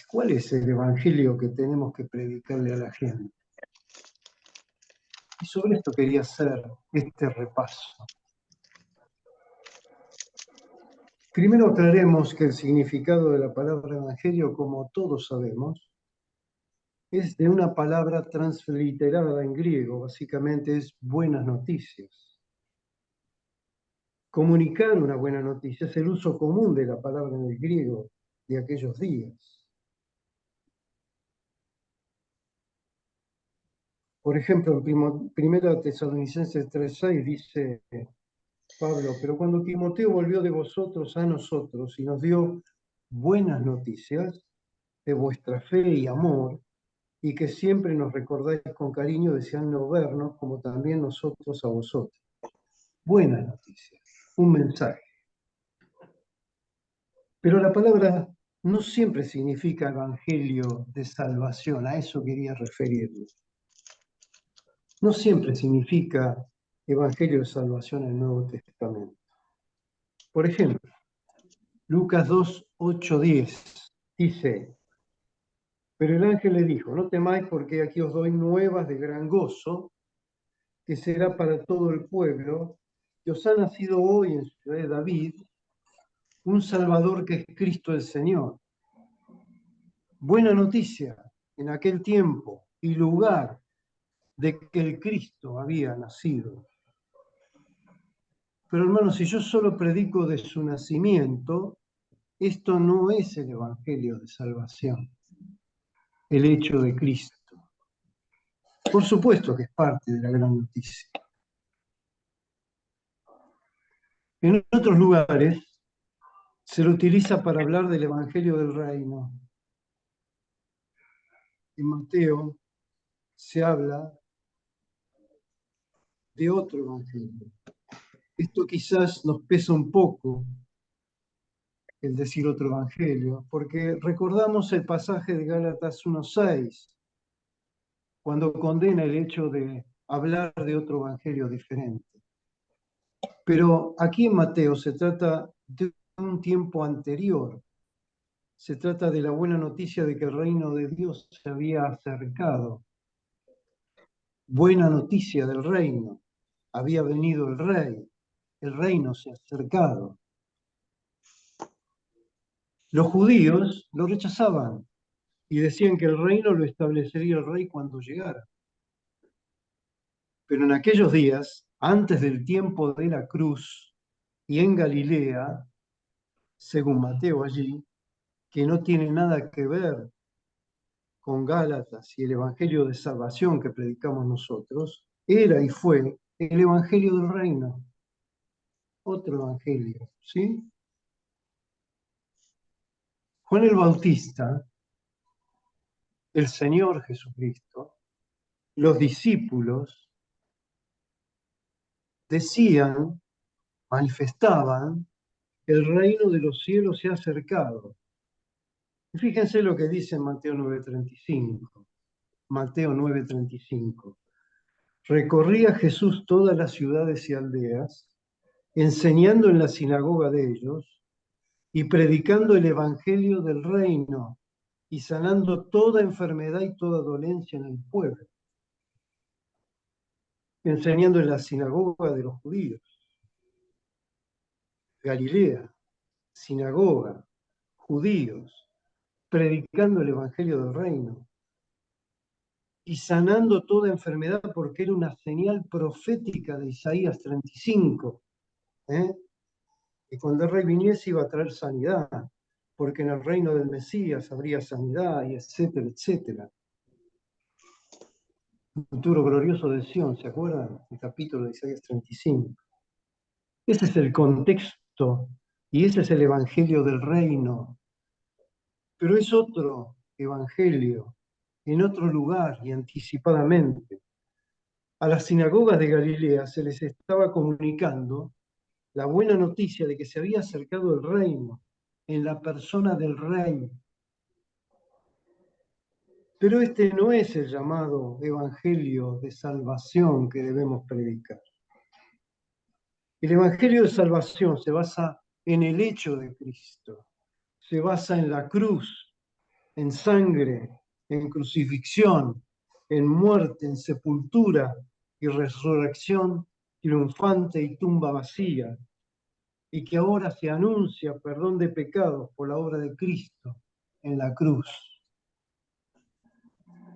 ¿Cuál es el evangelio que tenemos que predicarle a la gente? Y sobre esto quería hacer este repaso. Primero aclaremos que el significado de la palabra evangelio, como todos sabemos, es de una palabra transliterada en griego, básicamente es buenas noticias. Comunicar una buena noticia es el uso común de la palabra en el griego de aquellos días. Por ejemplo, en 1 Tesalonicenses 3:6 dice Pablo: pero cuando Timoteo volvió de vosotros a nosotros y nos dio buenas noticias de vuestra fe y amor, y que siempre nos recordáis con cariño deseando vernos, como también nosotros a vosotros. Buena noticia, un mensaje. Pero la palabra no siempre significa evangelio de salvación, a eso quería referirme. No siempre significa evangelio de salvación en el Nuevo Testamento. Por ejemplo, Lucas 2, 8, 10 dice: pero el ángel le dijo, no temáis porque aquí os doy nuevas de gran gozo, que será para todo el pueblo, que os ha nacido hoy en ciudad de David un Salvador que es Cristo el Señor. Buena noticia en aquel tiempo y lugar de que el Cristo había nacido. Pero hermanos, si yo solo predico de su nacimiento, esto no es el evangelio de salvación, el hecho de Cristo. Por supuesto que es parte de la gran noticia. En otros lugares se lo utiliza para hablar del evangelio del reino. En Mateo se habla de otro evangelio. Esto quizás nos pesa un poco, el decir otro evangelio, porque recordamos el pasaje de Gálatas 1:6, cuando condena el hecho de hablar de otro evangelio diferente. Pero aquí en Mateo se trata de un tiempo anterior. Se trata de la buena noticia de que el reino de Dios se había acercado. Buena noticia del reino. Había venido el rey. El reino se ha acercado. Los judíos lo rechazaban y decían que el reino lo establecería el rey cuando llegara. Pero en aquellos días, antes del tiempo de la cruz y en Galilea, según Mateo allí, que no tiene nada que ver con Gálatas y el evangelio de salvación que predicamos nosotros, era y fue el evangelio del reino. Otro evangelio, ¿sí? Juan el Bautista, el Señor Jesucristo, los discípulos decían, manifestaban, el reino de los cielos se ha acercado. Y fíjense lo que dice en Mateo 9:35. Mateo 9:35. Recorría Jesús todas las ciudades y aldeas, enseñando en la sinagoga de ellos y predicando el evangelio del reino y sanando toda enfermedad y toda dolencia en el pueblo. Enseñando en la sinagoga de los judíos. Galilea, sinagoga, judíos, predicando el evangelio del reino y sanando toda enfermedad porque era una señal profética de Isaías 35, que cuando el rey viniese iba a traer sanidad, porque en el reino del Mesías habría sanidad y etcétera, etcétera. Futuro glorioso de Sion, ¿se acuerdan? El capítulo de Isaías 35. Ese es el contexto y ese es el evangelio del reino. Pero es otro evangelio, en otro lugar y anticipadamente. A las sinagogas de Galilea se les estaba comunicando la buena noticia de que se había acercado el reino en la persona del rey. Pero este no es el llamado evangelio de salvación que debemos predicar. El evangelio de salvación se basa en el hecho de Cristo, se basa en la cruz, en sangre, en crucifixión, en muerte, en sepultura y resurrección triunfante y tumba vacía, y que ahora se anuncia perdón de pecados por la obra de Cristo en la cruz.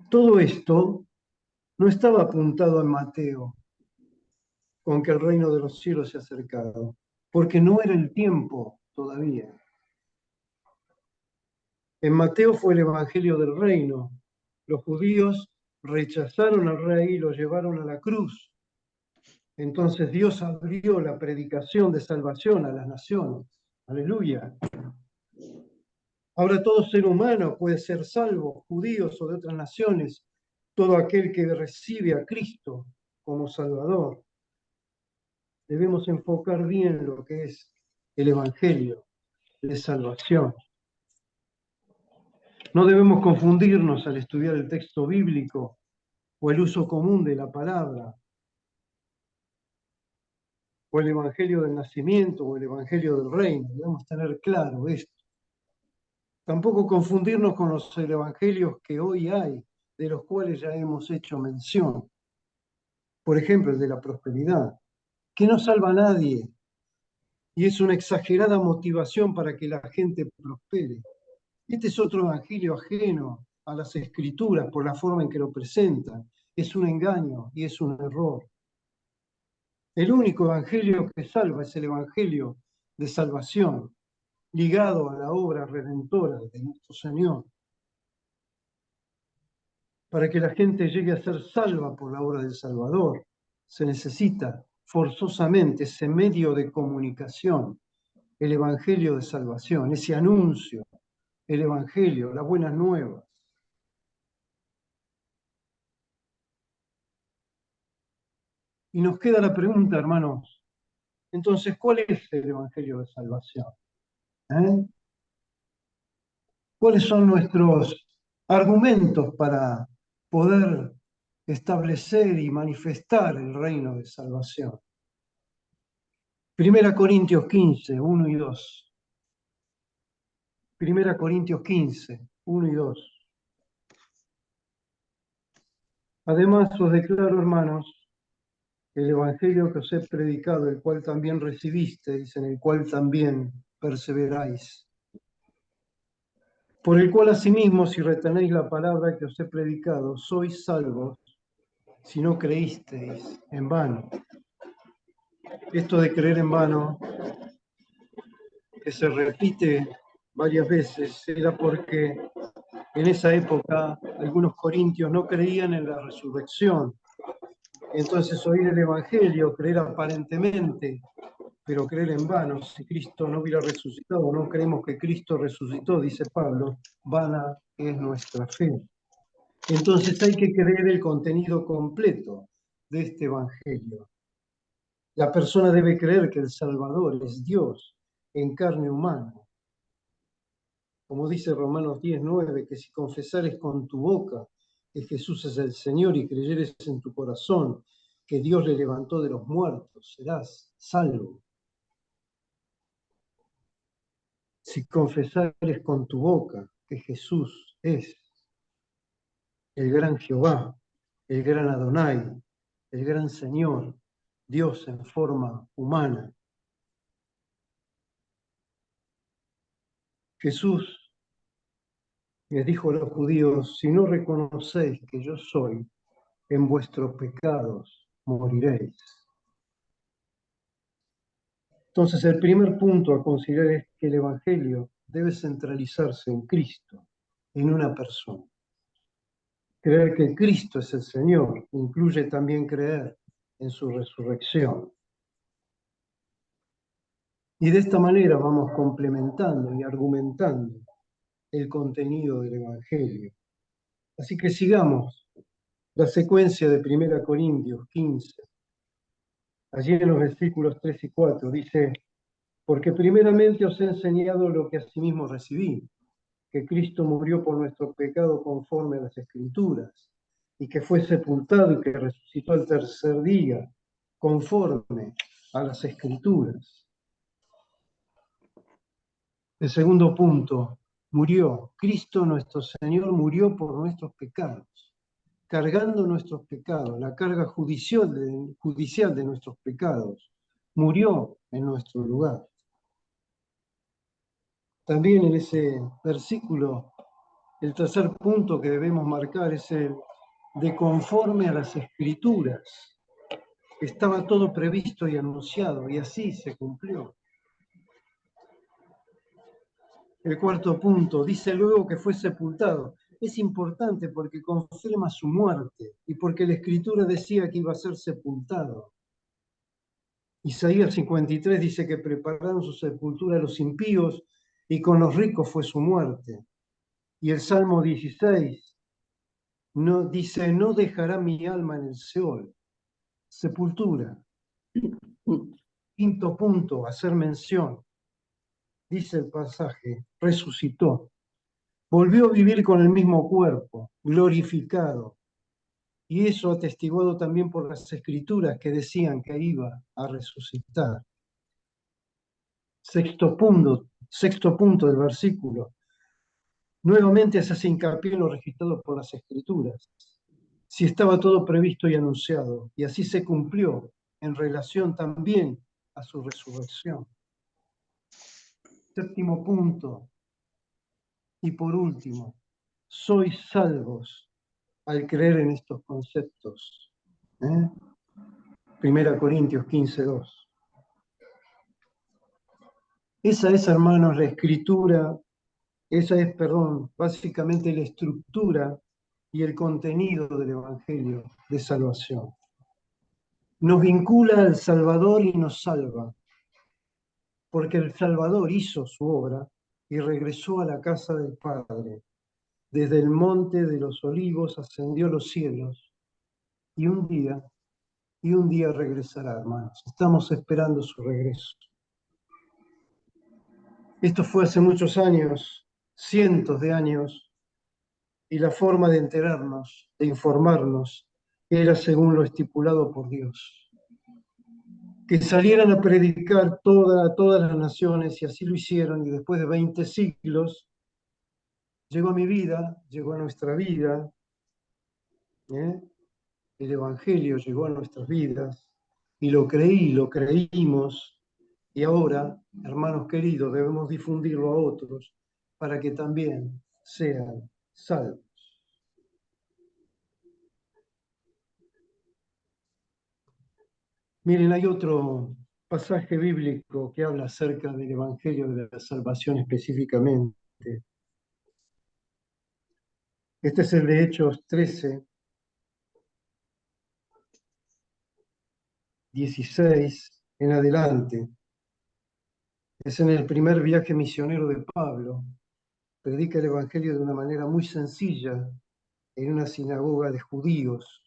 Todo esto no estaba apuntado en Mateo, con que el reino de los cielos se ha acercado, porque no era el tiempo todavía. En Mateo fue el evangelio del reino. Los judíos rechazaron al rey y lo llevaron a la cruz. Entonces Dios abrió la predicación de salvación a las naciones. Aleluya. Ahora todo ser humano puede ser salvo, judíos o de otras naciones, todo aquel que recibe a Cristo como Salvador. Debemos enfocar bien lo que es el Evangelio de salvación. No debemos confundirnos al estudiar el texto bíblico o el uso común de la palabra, o el Evangelio del nacimiento o el Evangelio del reino. Debemos tener claro esto. Tampoco confundirnos con los evangelios que hoy hay, de los cuales ya hemos hecho mención. Por ejemplo, el de la prosperidad, que no salva a nadie y es una exagerada motivación para que la gente prospere. Este es otro evangelio ajeno a las Escrituras por la forma en que lo presentan. Es un engaño y es un error. El único evangelio que salva es el evangelio de salvación, ligado a la obra redentora de nuestro Señor. Para que la gente llegue a ser salva por la obra del Salvador, se necesita forzosamente ese medio de comunicación, el evangelio de salvación, ese anuncio, el evangelio, las buenas nuevas. Y nos queda la pregunta, hermanos, entonces, ¿cuál es el evangelio de salvación? ¿Cuáles son nuestros argumentos para poder establecer y manifestar el reino de salvación? 1 Corintios 15, 1 y 2. 1 Corintios 15, 1 y 2. Además os declaro, hermanos, el evangelio que os he predicado, el cual también recibisteis, en el cual también perseveráis. Por el cual asimismo, si retenéis la palabra que os he predicado, sois salvos, si no creísteis en vano. Esto de creer en vano, que se repite varias veces, era porque en esa época algunos corintios no creían en la resurrección. Entonces oír el Evangelio, creer aparentemente, pero creer en vano. Si Cristo no hubiera resucitado, no creemos que Cristo resucitó, dice Pablo, vana es nuestra fe. Entonces hay que creer el contenido completo de este Evangelio. La persona debe creer que el Salvador es Dios en carne humana. Como dice Romanos 10:9, que si confesares con tu boca que Jesús es el Señor y creyeres en tu corazón que Dios le levantó de los muertos, serás salvo. Si confesares con tu boca que Jesús es el gran Jehová, el gran Adonai, el gran Señor, Dios en forma humana. Jesús les dijo a los judíos, si no reconocéis que yo soy, en vuestros pecados moriréis. Entonces el primer punto a considerar es que el Evangelio debe centralizarse en Cristo, en una persona. Creer que Cristo es el Señor incluye también creer en su resurrección. Y de esta manera vamos complementando y argumentando el contenido del Evangelio. Así que sigamos la secuencia de 1 Corintios 15. Allí en los versículos 3 y 4 dice, porque primeramente os he enseñado lo que asimismo recibí, que Cristo murió por nuestro pecado conforme a las Escrituras, y que fue sepultado y que resucitó al tercer día, conforme a las Escrituras. El segundo punto, murió. Cristo nuestro Señor murió por nuestros pecados, cargando nuestros pecados, la carga judicial de nuestros pecados. Murió en nuestro lugar. También en ese versículo, el tercer punto que debemos marcar es el de conforme a las Escrituras. Estaba todo previsto y anunciado, y así se cumplió. El cuarto punto, dice luego que fue sepultado. Es importante porque confirma su muerte y porque la Escritura decía que iba a ser sepultado. Isaías 53 dice que prepararon su sepultura a los impíos y con los ricos fue su muerte. Y el Salmo 16 dice, no dejará mi alma en el Seol. Sepultura. Quinto punto, hacer mención. Dice el pasaje, resucitó. Volvió a vivir con el mismo cuerpo, glorificado. Y eso atestiguado también por las escrituras que decían que iba a resucitar. Sexto punto del versículo. Nuevamente se hace hincapié en lo registrado por las escrituras. Si estaba todo previsto y anunciado, y así se cumplió en relación también a su resurrección. Séptimo punto, y por último, sois salvos al creer en estos conceptos. 1 Corintios 15:2. Esa es, hermanos, la escritura, básicamente la estructura y el contenido del Evangelio de salvación. Nos vincula al Salvador y nos salva, porque el Salvador hizo su obra y regresó a la casa del Padre. Desde el monte de los olivos ascendió a los cielos y un día regresará, hermanos. Estamos esperando su regreso. Esto fue hace muchos años, cientos de años, y la forma de enterarnos, de informarnos, era según lo estipulado por Dios. Que salieran a predicar a todas las naciones, y así lo hicieron, y después de 20 siglos, llegó a mi vida, llegó a nuestra vida, el Evangelio llegó a nuestras vidas, y lo creímos, y ahora, hermanos queridos, debemos difundirlo a otros, para que también sean salvos. Miren, hay otro pasaje bíblico que habla acerca del Evangelio de la salvación específicamente. Este es el de Hechos 13, 16 en adelante. Es en el primer viaje misionero de Pablo. Predica el Evangelio de una manera muy sencilla en una sinagoga de judíos,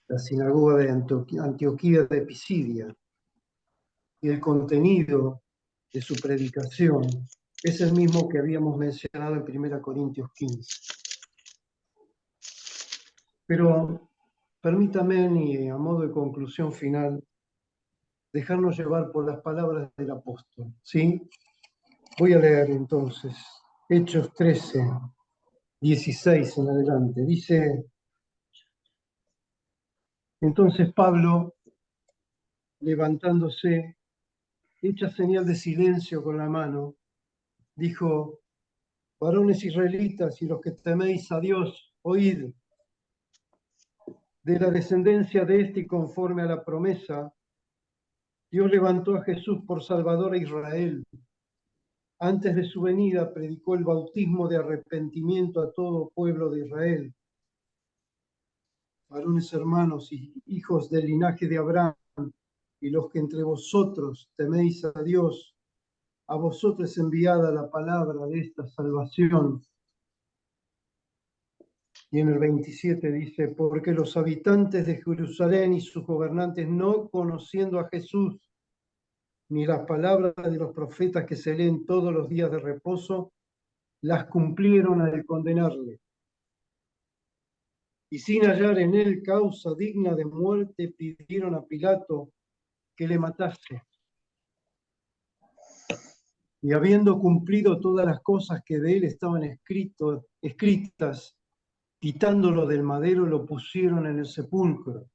la sinagoga de Antioquía de Pisidia. Y el contenido de su predicación es el mismo que habíamos mencionado en 1 Corintios 15. Pero permítame, y a modo de conclusión final, dejarnos llevar por las palabras del apóstol, ¿sí? Voy a leer entonces Hechos 13, 16 en adelante. Dice, entonces Pablo, levantándose, hecha señal de silencio con la mano, dijo, varones israelitas y los que teméis a Dios, oíd. De la descendencia de este y conforme a la promesa, Dios levantó a Jesús por Salvador a Israel. Antes de su venida predicó el bautismo de arrepentimiento a todo pueblo de Israel. Varones hermanos y hijos del linaje de Abraham, y los que entre vosotros teméis a Dios, a vosotros es enviada la palabra de esta salvación. Y en el 27 dice, porque los habitantes de Jerusalén y sus gobernantes, no conociendo a Jesús, ni las palabras de los profetas que se leen todos los días de reposo, las cumplieron al condenarle. Y sin hallar en él causa digna de muerte, pidieron a Pilato que le matase. Y habiendo cumplido todas las cosas que de él estaban escritas, quitándolo del madero, lo pusieron en el sepulcro.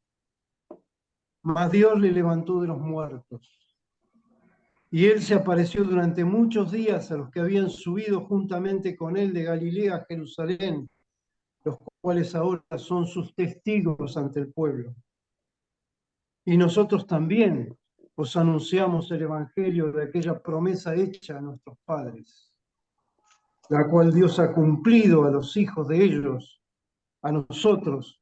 Mas Dios le levantó de los muertos. Y él se apareció durante muchos días a los que habían subido juntamente con él de Galilea a Jerusalén, los cuales ahora son sus testigos ante el pueblo. Y nosotros también os anunciamos el evangelio de aquella promesa hecha a nuestros padres, la cual Dios ha cumplido a los hijos de ellos, a nosotros,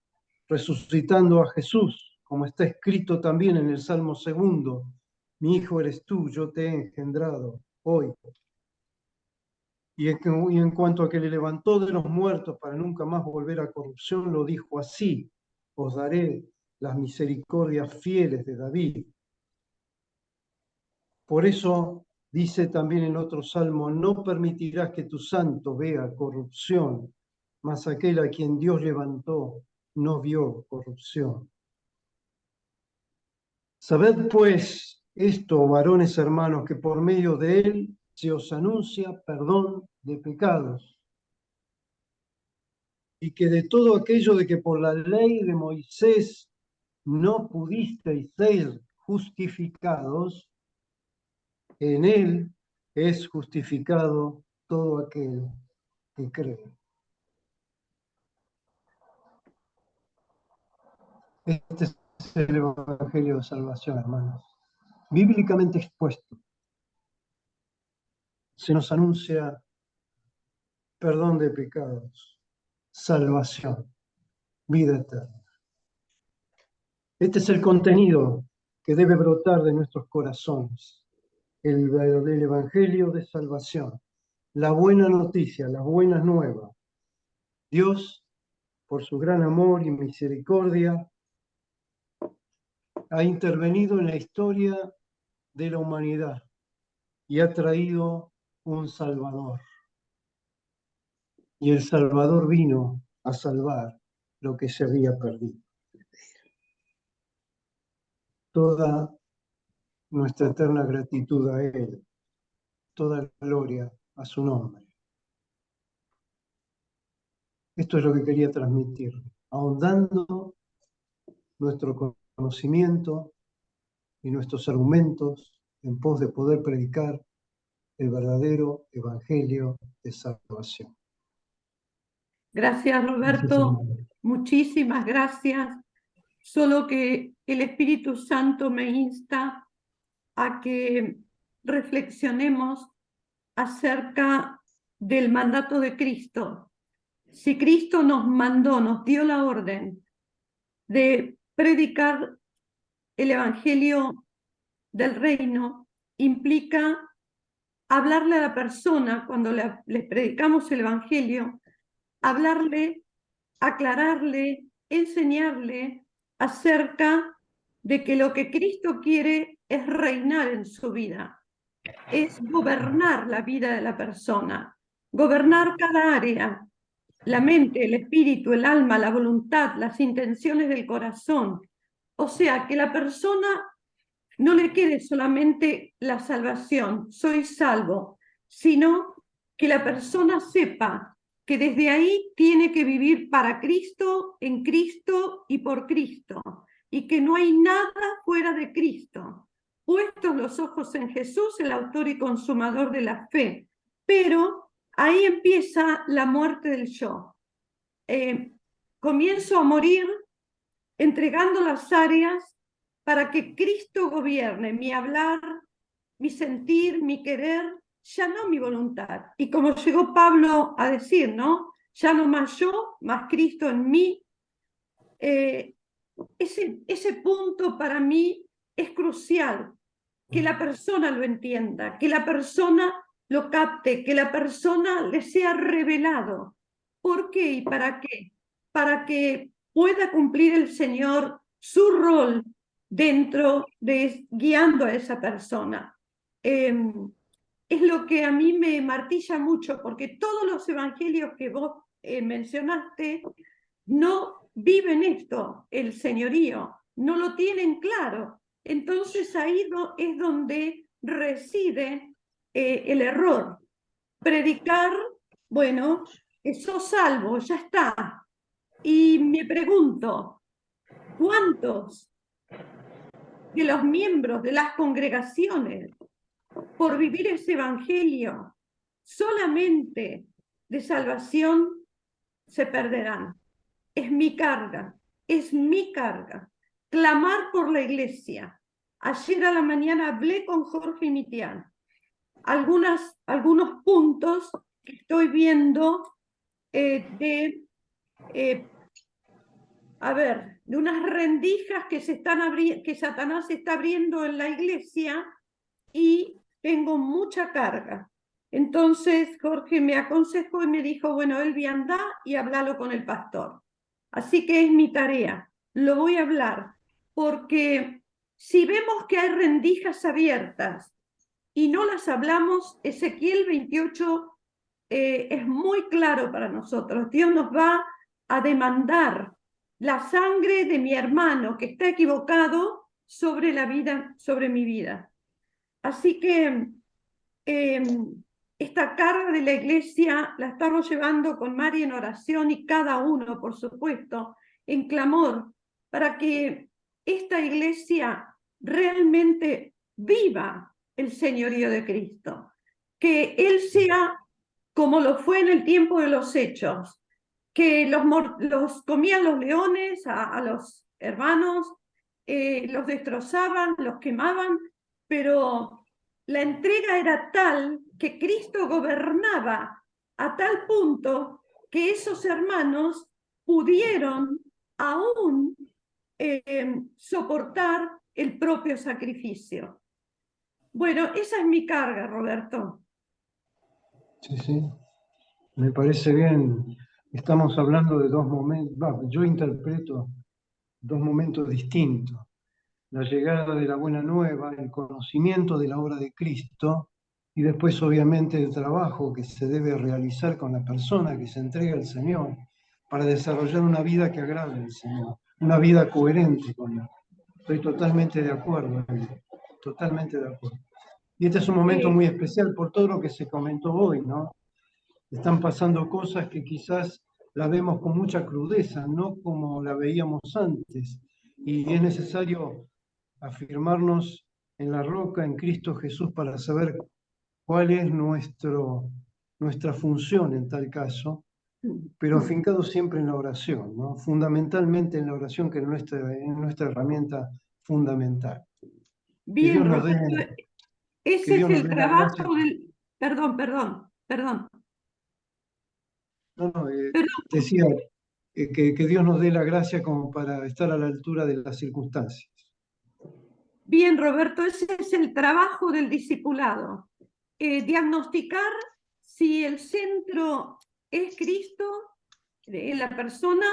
resucitando a Jesús, como está escrito también en el Salmo 2, mi hijo eres tú, yo te he engendrado hoy. Y en cuanto a que le levantó de los muertos para nunca más volver a corrupción, lo dijo así: os daré las misericordias fieles de David. Por eso dice también en otro salmo: no permitirás que tu santo vea corrupción, mas aquel a quien Dios levantó no vio corrupción. Sabed pues esto, varones hermanos, que por medio de él se os anuncia perdón de pecados, y que de todo aquello de que por la ley de Moisés no pudisteis ser justificados, en él es justificado todo aquel que cree. Este es el Evangelio de Salvación, hermanos. Bíblicamente expuesto. Se nos anuncia perdón de pecados, salvación, vida eterna. Este es el contenido que debe brotar de nuestros corazones. El Evangelio de Salvación. La buena noticia, las buenas nuevas. Dios, por su gran amor y misericordia, ha intervenido en la historia de la humanidad y ha traído un Salvador. Y el Salvador vino a salvar lo que se había perdido. Toda nuestra eterna gratitud a Él, toda gloria a su nombre. Esto es lo que quería transmitir, ahondando nuestro conocimiento y nuestros argumentos en pos de poder predicar el verdadero evangelio de salvación. Gracias, Roberto. Muchísimas gracias. Solo que el Espíritu Santo me insta a que reflexionemos acerca del mandato de Cristo. Si Cristo nos mandó, nos dio la orden de predicar el Evangelio del Reino, implica hablarle a la persona cuando le predicamos el Evangelio, hablarle, aclararle, enseñarle acerca de que lo que Cristo quiere es reinar en su vida, es gobernar la vida de la persona, gobernar cada área, la mente, el espíritu, el alma, la voluntad, las intenciones del corazón. O sea, que la persona no le quede solamente la salvación, soy salvo, sino que la persona sepa que desde ahí tiene que vivir para Cristo, en Cristo y por Cristo, y que no hay nada fuera de Cristo. Puestos los ojos en Jesús, el autor y consumador de la fe. Pero ahí empieza la muerte del yo. Comienzo a morir entregando las áreas para que Cristo gobierne mi hablar, mi sentir, mi querer, ya no mi voluntad. Y como llegó Pablo a decir, ¿no? Ya no más yo, más Cristo en mí. Ese punto para mí es crucial, que la persona lo entienda, que la persona lo capte, que la persona le sea revelado. ¿Por qué y para qué? Para que pueda cumplir el Señor su rol dentro de guiando a esa persona. Es lo que a mí me martilla mucho, porque todos los evangelios que vos mencionaste no viven esto, el señorío, no lo tienen claro. Entonces ahí es donde reside el error. Predicar, bueno, sos salvo, ya está. Y me pregunto, ¿cuántos de los miembros de las congregaciones, por vivir ese evangelio solamente de salvación, se perderán? Es mi carga, es mi carga. Clamar por la iglesia. Ayer a la mañana hablé con Jorge Mitián. Algunos puntos que estoy viendo de unas rendijas que que Satanás está abriendo en la iglesia, y tengo mucha carga. Entonces Jorge me aconsejó y me dijo, bueno, Elvi, anda y háblalo con el pastor. Así que es mi tarea, lo voy a hablar, porque si vemos que hay rendijas abiertas y no las hablamos, Ezequiel 28 es muy claro para nosotros. Dios nos va a demandar la sangre de mi hermano que está equivocado sobre la vida, sobre mi vida. Así que esta carga de la iglesia la estamos llevando con Mari en oración y cada uno, por supuesto, en clamor, para que esta iglesia realmente viva el señorío de Cristo, que Él sea como lo fue en el tiempo de los Hechos, que los comían los leones a los hermanos, los destrozaban, los quemaban, pero la entrega era tal que Cristo gobernaba a tal punto que esos hermanos pudieron aún soportar el propio sacrificio. Bueno, esa es mi carga, Roberto. Sí, sí, me parece bien. Estamos hablando de dos momentos, yo interpreto dos momentos distintos. La llegada de la buena nueva, el conocimiento de la obra de Cristo y después obviamente el trabajo que se debe realizar con la persona que se entrega al Señor para desarrollar una vida que agrade al Señor, una vida coherente con Él. Estoy totalmente de acuerdo, totalmente de acuerdo. Y este es un momento muy especial por todo lo que se comentó hoy, ¿no? Están pasando cosas que quizás la vemos con mucha crudeza, no como la veíamos antes. Y es necesario afirmarnos en la roca, en Cristo Jesús, para saber cuál es nuestra función en tal caso, pero afincado siempre en la oración, ¿no? Fundamentalmente en la oración, que es nuestra herramienta fundamental. Que Bien, Dios nos dé, Roberto, que ese es Dios nos el dé la gracia. trabajo del... Perdón. No, decía que Dios nos dé la gracia como para estar a la altura de las circunstancias. Bien, Roberto, ese es el trabajo del discipulado. Diagnosticar si el centro es Cristo en la persona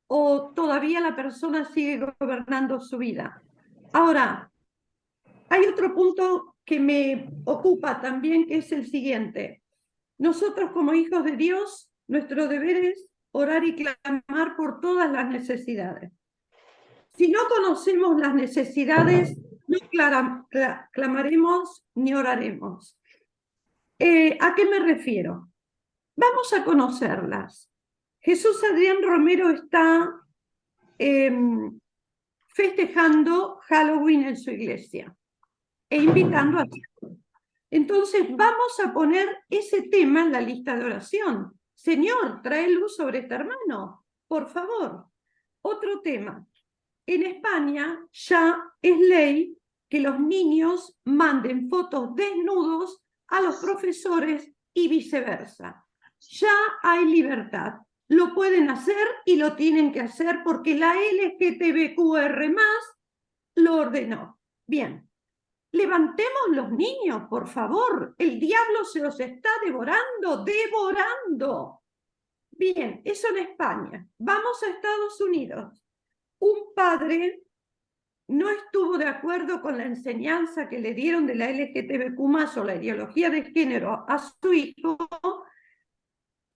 o todavía la persona sigue gobernando su vida. Ahora, hay otro punto que me ocupa también, que es el siguiente. Nosotros como hijos de Dios, nuestro deber es orar y clamar por todas las necesidades. Si no conocemos las necesidades, no clamaremos ni oraremos. ¿A qué me refiero? Vamos a conocerlas. Jesús Adrián Romero está festejando Halloween en su iglesia e invitando a chicos. Entonces vamos a poner ese tema en la lista de oración. Señor, trae luz sobre este hermano, por favor. Otro tema. En España ya es ley que los niños manden fotos desnudos a los profesores y viceversa. Ya hay libertad. Lo pueden hacer y lo tienen que hacer porque la LGTBQR+ lo ordenó. Bien, levantemos los niños, por favor. El diablo se los está devorando. Bien, eso en España. Vamos a Estados Unidos. Un padre no estuvo de acuerdo con la enseñanza que le dieron de la LGTBQ+ o la ideología de género a su hijo,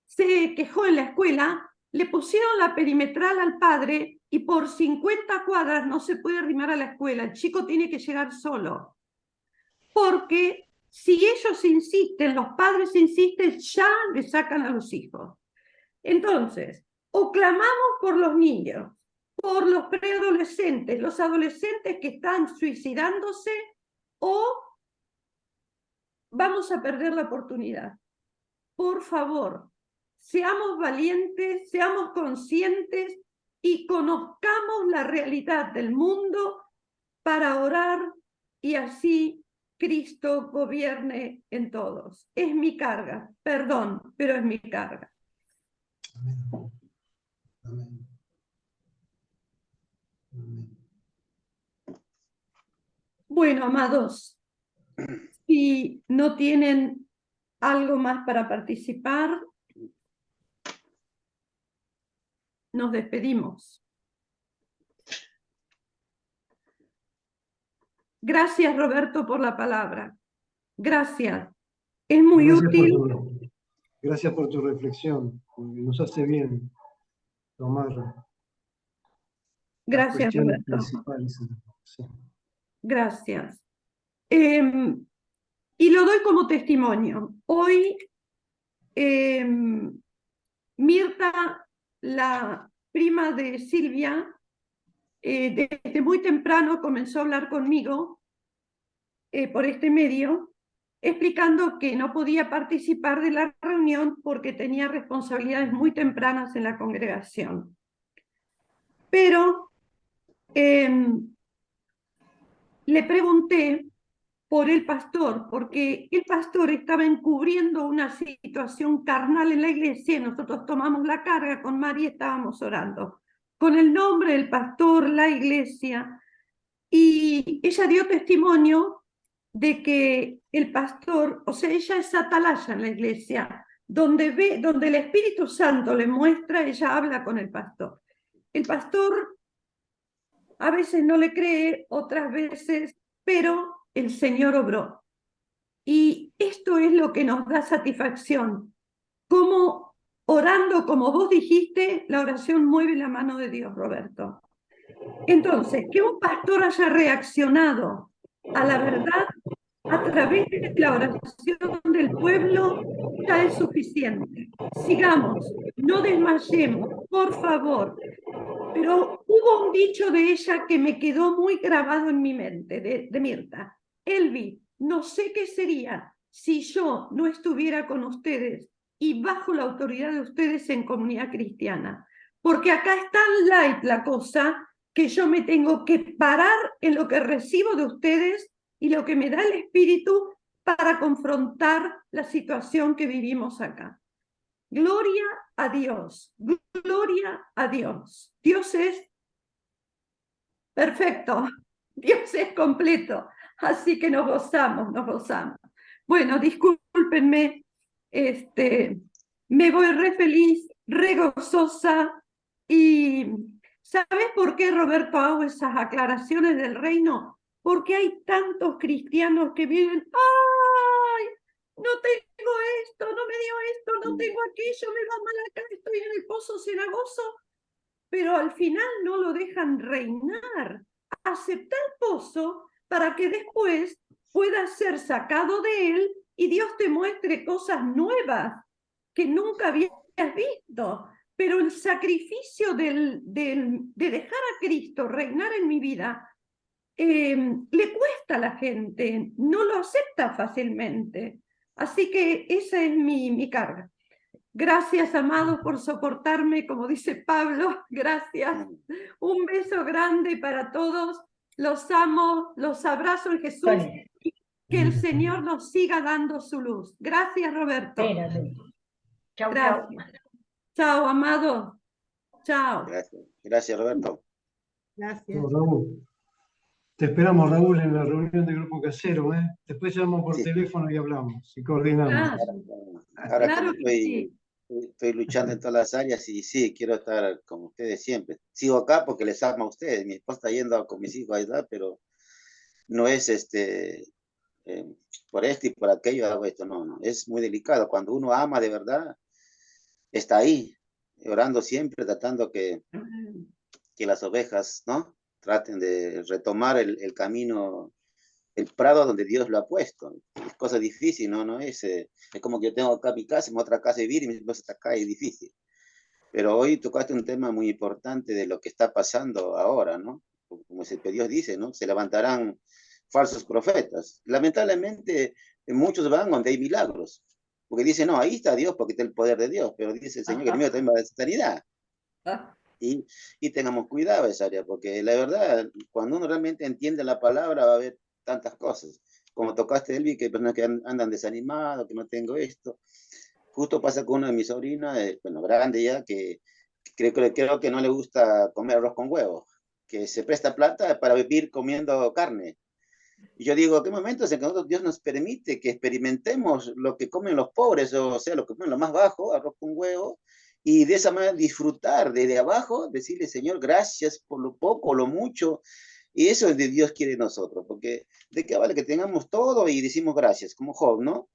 se quejó en la escuela, le pusieron la perimetral al padre y por 50 cuadras no se puede arrimar a la escuela, el chico tiene que llegar solo. Porque si ellos insisten, los padres insisten, ya le sacan a los hijos. Entonces, o clamamos por los niños, por los preadolescentes, los adolescentes que están suicidándose, o vamos a perder la oportunidad. Por favor, seamos valientes, seamos conscientes y conozcamos la realidad del mundo para orar y así Cristo gobierne en todos. Es mi carga, perdón, pero es mi carga. Amén. Amén. Amén. Bueno, amados, si no tienen ¿Algo más para participar? Nos despedimos. Gracias, Roberto, por la palabra. Gracias. Es muy útil. Gracias por tu reflexión, porque nos hace bien tomar las Gracias, cuestiones Roberto. principales. Sí. Gracias. Y lo doy como testimonio. Hoy, Mirta, la prima de Silvia, desde muy temprano comenzó a hablar conmigo por este medio, explicando que no podía participar de la reunión porque tenía responsabilidades muy tempranas en la congregación. Pero le pregunté por el pastor, porque el pastor estaba encubriendo una situación carnal en la iglesia y nosotros tomamos la carga con María y estábamos orando con el nombre del pastor, la iglesia, y ella dio testimonio de que el pastor, o sea, ella es atalaya en la iglesia, donde el Espíritu Santo le muestra, ella habla con el pastor. El pastor a veces no le cree, otras veces, pero el Señor obró. Y esto es lo que nos da satisfacción. Como orando, como vos dijiste, la oración mueve la mano de Dios, Roberto. Entonces, que un pastor haya reaccionado a la verdad a través de la oración del pueblo ya es suficiente. Sigamos, no desmayemos, por favor. Pero hubo un dicho de ella que me quedó muy grabado en mi mente, de Mirta. Elvi, no sé qué sería si yo no estuviera con ustedes y bajo la autoridad de ustedes en comunidad cristiana. Porque acá es tan light la cosa que yo me tengo que parar en lo que recibo de ustedes y lo que me da el Espíritu para confrontar la situación que vivimos acá. Gloria a Dios, gloria a Dios. Dios es perfecto, Dios es completo, así que nos gozamos, nos gozamos. Bueno, discúlpenme, me voy re feliz, re gozosa y ¿sabes por qué, Roberto, hago esas aclaraciones del reino? Porque hay tantos cristianos que viven, ¡ay! No tengo esto, no me dio esto, no tengo aquello, me va mal acá, estoy en el pozo cenagoso, pero al final no lo dejan reinar. Acepta el pozo para que después pueda ser sacado de él y Dios te muestre cosas nuevas que nunca habías visto. Pero el sacrificio de dejar a Cristo reinar en mi vida le cuesta a la gente, no lo acepta fácilmente. Así que esa es mi carga. Gracias, amados, por soportarme, como dice Pablo. Gracias. Un beso grande para todos. Los amo, los abrazo en Jesús. Y que el Señor nos siga dando su luz. Gracias, Roberto. Espérate. Chau, chau. Chao, amado. Chao. Gracias. Gracias, Roberto. Gracias. No, Raúl. Te esperamos, Raúl, en la reunión del grupo casero, ¿eh? Después llamamos por teléfono y hablamos y coordinamos. Ahora Claro que que sí. estoy luchando en todas las áreas y sí, quiero estar con ustedes siempre. Sigo acá porque les amo a ustedes. Mi esposa está yendo con mis hijos a ayudar, pero no es por esto y por aquello hago esto, no. Es muy delicado. Cuando uno ama de verdad, está ahí, orando siempre, tratando que las ovejas, ¿no? Traten de retomar el camino, el prado donde Dios lo ha puesto. Es cosa difícil, ¿no? Es como que yo tengo acá mi casa, en otra casa vivir y mi esposa está acá, es difícil. Pero hoy tocaste un tema muy importante de lo que está pasando ahora, ¿no? Como Dios dice, ¿no? Se levantarán falsos profetas. Lamentablemente, muchos van donde hay milagros. Porque dicen, no, ahí está Dios porque está el poder de Dios. Pero dice el Señor que el mío también va a sanidad. Y tengamos cuidado esa área, porque la verdad, cuando uno realmente entiende la palabra, va a haber tantas cosas. Como tocaste, Elvi, que hay personas que andan desanimados, que no tengo esto. Justo pasa con una de mis sobrinas, bueno, grande ya, que creo que no le gusta comer arroz con huevo, que se presta plata para vivir comiendo carne. Y yo digo, ¿qué momentos en que nosotros, Dios nos permite que experimentemos lo que comen los pobres, o sea, lo que comen lo más bajo, arroz con huevo, y de esa manera disfrutar desde abajo, decirle, Señor, gracias por lo poco, o lo mucho, y eso es de Dios quiere nosotros, porque de qué vale que tengamos todo y decimos gracias, como Job, ¿no?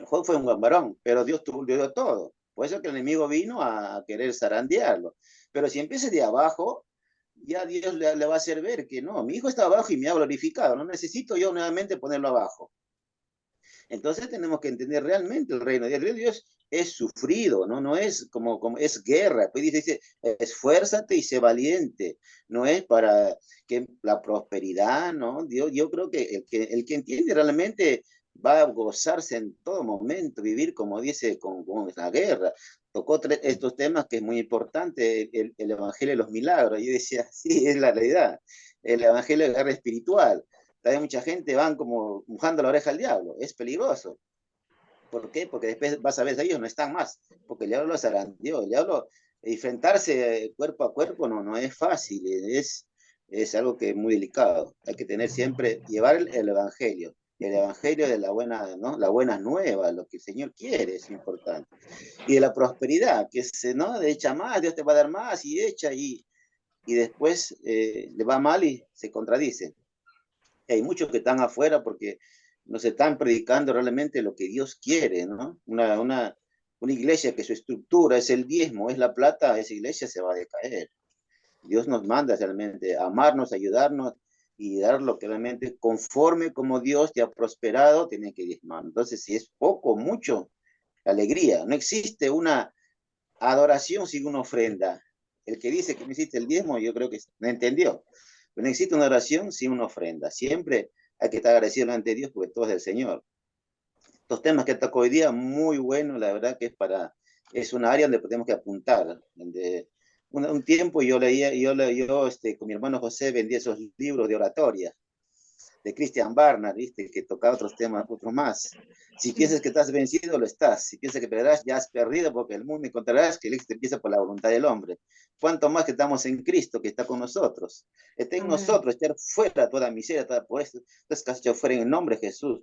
Job fue un buen varón, pero Dios le dio todo. Por eso que el enemigo vino a querer zarandearlo. Pero si empieza de abajo, ya Dios le va a hacer ver que no, mi hijo está abajo y me ha glorificado, no necesito yo nuevamente ponerlo abajo. Entonces tenemos que entender realmente el reino de Dios es sufrido, ¿no? No es como es guerra. Pues dice, esfuérzate y sé valiente. No es para que la prosperidad, ¿no? Dios, yo creo que el que entiende realmente va a gozarse en todo momento, vivir como dice con la guerra. Tocó estos temas que es muy importante, el Evangelio de los Milagros. Yo decía, sí, es la realidad. El Evangelio de la guerra espiritual. También mucha gente van como mojando la oreja al diablo, es peligroso. ¿Por qué? Porque después vas a ver, ellos no están más, porque el diablo los zarandeó, el diablo, enfrentarse cuerpo a cuerpo no es fácil, es algo que es muy delicado. Hay que tener siempre, llevar el evangelio de la buena, ¿no? La buena nueva, lo que el Señor quiere es importante. Y de la prosperidad, que se, ¿no? De echa más, Dios te va a dar más y echa y después le va mal y se contradice. Hay muchos que están afuera porque nos están predicando realmente lo que Dios quiere, ¿no? Una iglesia que su estructura es el diezmo, es la plata, esa iglesia se va a decaer. Dios nos manda realmente a amarnos, ayudarnos y dar lo que realmente conforme como Dios te ha prosperado, tiene que diezmar. Entonces, si es poco o mucho, alegría. No existe una adoración sin una ofrenda. El que dice que no existe el diezmo, yo creo que no entendió. Pero no existe una oración sin una ofrenda. Siempre hay que estar agradecido ante Dios porque todo es del Señor. Estos temas que tocó hoy día, muy bueno, la verdad que es una área donde tenemos que apuntar. Un tiempo yo leía, con mi hermano José vendía esos libros de oratoria de Christian Barnard, ¿viste? Que toca otros temas, otros más. Si piensas que estás vencido, lo estás. Si piensas que perderás, ya has perdido, porque el mundo encontrarás que el éxito empieza por la voluntad del hombre. Cuanto más que estamos en Cristo, que está con nosotros. Está en nosotros, echar fuera toda miseria, toda pobreza. Entonces, casi echado fuera en el nombre de Jesús.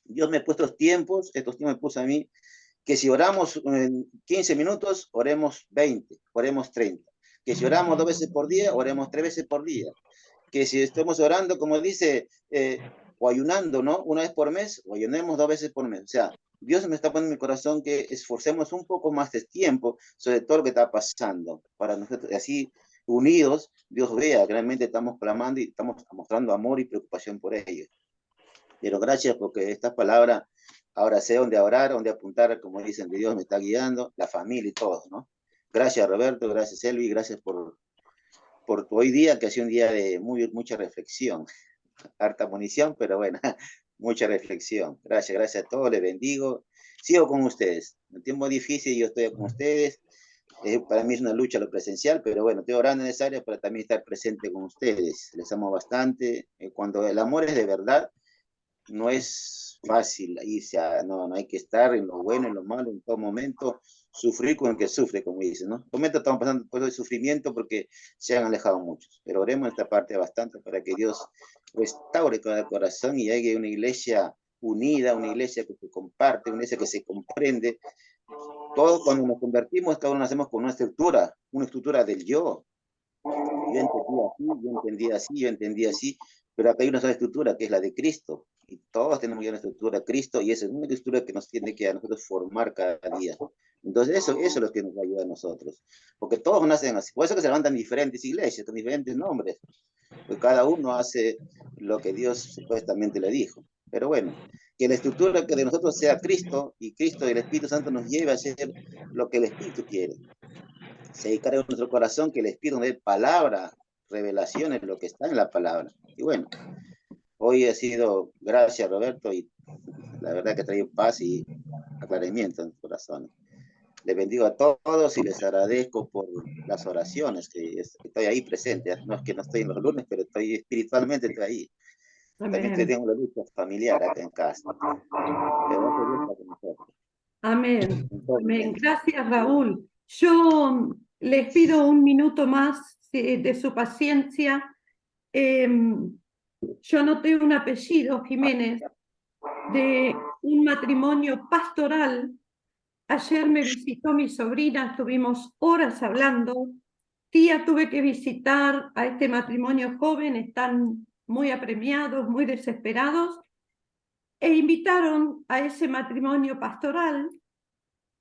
Dios me ha puesto estos tiempos me puso a mí, que si oramos 15 minutos, oremos 20, oremos 30. Que si oramos 2 veces por día, oremos 3 veces por día. Que si estamos orando, como dice, o ayunando, ¿no? 1 vez por mes, o ayunemos 2 veces por mes. O sea, Dios me está poniendo en mi corazón que esforcemos un poco más de tiempo sobre todo lo que está pasando, para nosotros, así unidos, Dios vea que realmente estamos clamando y estamos mostrando amor y preocupación por ellos. Pero gracias porque esta palabra, ahora sé dónde orar, dónde apuntar, como dicen, de Dios me está guiando, la familia y todos, ¿no? Gracias Roberto, gracias Elvi, gracias por hoy día, que ha sido un día de mucha reflexión, harta munición, pero bueno, mucha reflexión. Gracias a todos, les bendigo. Sigo con ustedes. En un tiempo difícil yo estoy con ustedes. Para mí es una lucha lo presencial, pero bueno, estoy orando en esa área para también estar presente con ustedes. Les amo bastante. Cuando el amor es de verdad, no es fácil irse no hay que estar en lo bueno, en lo malo, en todo momento, sufrir con el que sufre, como dicen, ¿no? En este momento estamos pasando por el sufrimiento porque se han alejado muchos, pero oremos esta parte bastante para que Dios restaure cada corazón y llegue una iglesia unida, una iglesia que se comparte, una iglesia que se comprende. Todos cuando nos convertimos, cada uno nacemos con una estructura del yo. Yo entendí así, pero acá hay una sola estructura que es la de Cristo. Y todos tenemos ya una estructura de Cristo y esa es una estructura que nos tiene que a nosotros formar cada día. Entonces eso es lo que nos va a ayudar a nosotros. Porque todos nacen así. Por eso que se levantan diferentes iglesias, con diferentes nombres. Porque cada uno hace lo que Dios supuestamente le dijo. Pero bueno, que la estructura que de nosotros sea Cristo y Cristo y el Espíritu Santo nos lleve a hacer lo que el Espíritu quiere. Se dedicará en nuestro corazón que el Espíritu nos dé palabra, revelaciones, lo que está en la palabra. Y bueno, hoy ha sido, gracias Roberto, y la verdad que ha traído paz y aclaramiento en el corazón. Les bendigo a todos y les agradezco por las oraciones, que estoy ahí presente. No es que no estoy en los lunes, pero espiritualmente estoy ahí. Amén. También tengo una lucha familiar acá en casa. Amén. Amén. Gracias, Raúl. Yo les pido un minuto más de su paciencia. yo anoté un apellido, Jiménez, de un matrimonio pastoral. Ayer me visitó mi sobrina, estuvimos horas hablando. Tía, tuve que visitar a este matrimonio joven, están muy apremiados, muy desesperados, e invitaron a ese matrimonio pastoral.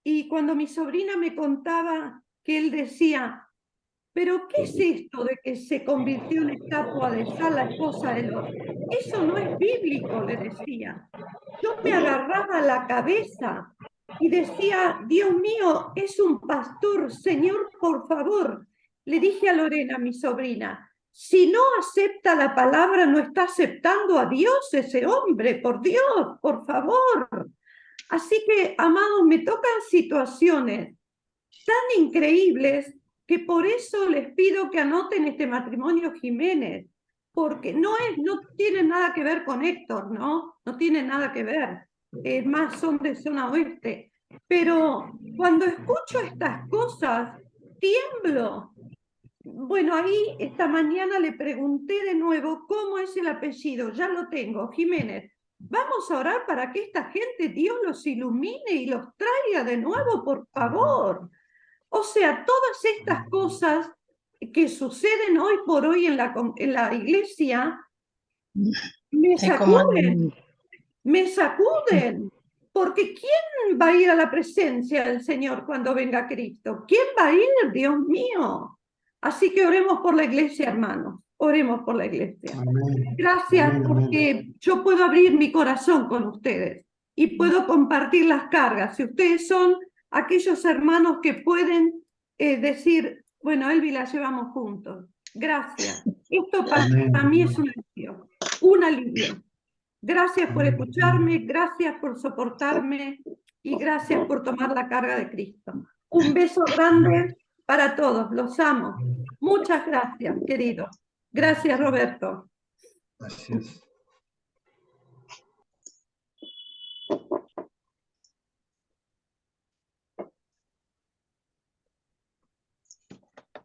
Y cuando mi sobrina me contaba que él decía, ¿pero qué es esto de que se convirtió en estatua de sal la esposa del otro? Eso no es bíblico, le decía. Yo me agarraba a la cabeza y decía, Dios mío, es un pastor, Señor, por favor. Le dije a Lorena, mi sobrina, si no acepta la palabra, no está aceptando a Dios ese hombre, por Dios, por favor. Así que, amados, me tocan situaciones tan increíbles que por eso les pido que anoten este matrimonio Jiménez, porque no tiene nada que ver con Héctor, ¿no? No tiene nada que ver. Es más, son de zona oeste. Pero cuando escucho estas cosas, tiemblo. Bueno, ahí esta mañana le pregunté de nuevo cómo es el apellido. Ya lo tengo, Jiménez. Vamos a orar para que esta gente, Dios los ilumine y los traiga de nuevo, por favor. O sea, todas estas cosas que suceden hoy por hoy en la iglesia me sacuden, porque ¿quién va a ir a la presencia del Señor cuando venga Cristo? ¿Quién va a ir, Dios mío? Así que oremos por la iglesia, hermanos, oremos por la iglesia. Amén. Gracias Amén, porque amén. yo puedo abrir mi corazón con ustedes y puedo compartir las cargas. Si ustedes son aquellos hermanos que pueden decir, bueno, Elvi, la llevamos juntos. Gracias. Esto para Amén. mí es un alivio, un alivio. Gracias por Amén. escucharme, gracias por soportarme y gracias por tomar la carga de Cristo. Un beso grande para todos, los amo. Muchas gracias, querido. Gracias, Roberto. Gracias.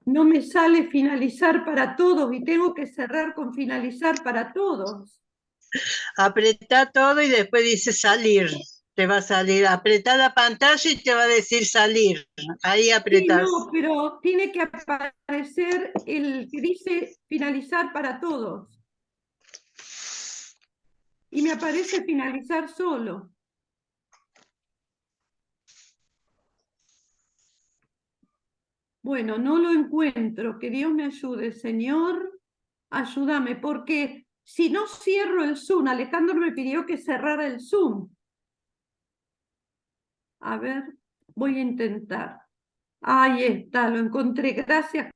No me sale finalizar para todos y tengo que cerrar con finalizar para todos. Apretá todo y después dice salir. Te va a salir. Apretá la pantalla y te va a decir salir. Ahí Sí, apretás. no, pero tiene que aparecer el que dice finalizar para todos. Y me aparece finalizar solo. Bueno, no lo encuentro. Que Dios me ayude. Señor, ayúdame, porque si no cierro el Zoom, Alejandro me pidió que cerrara el Zoom. A ver, voy a intentar. Ahí está, lo encontré. Gracias.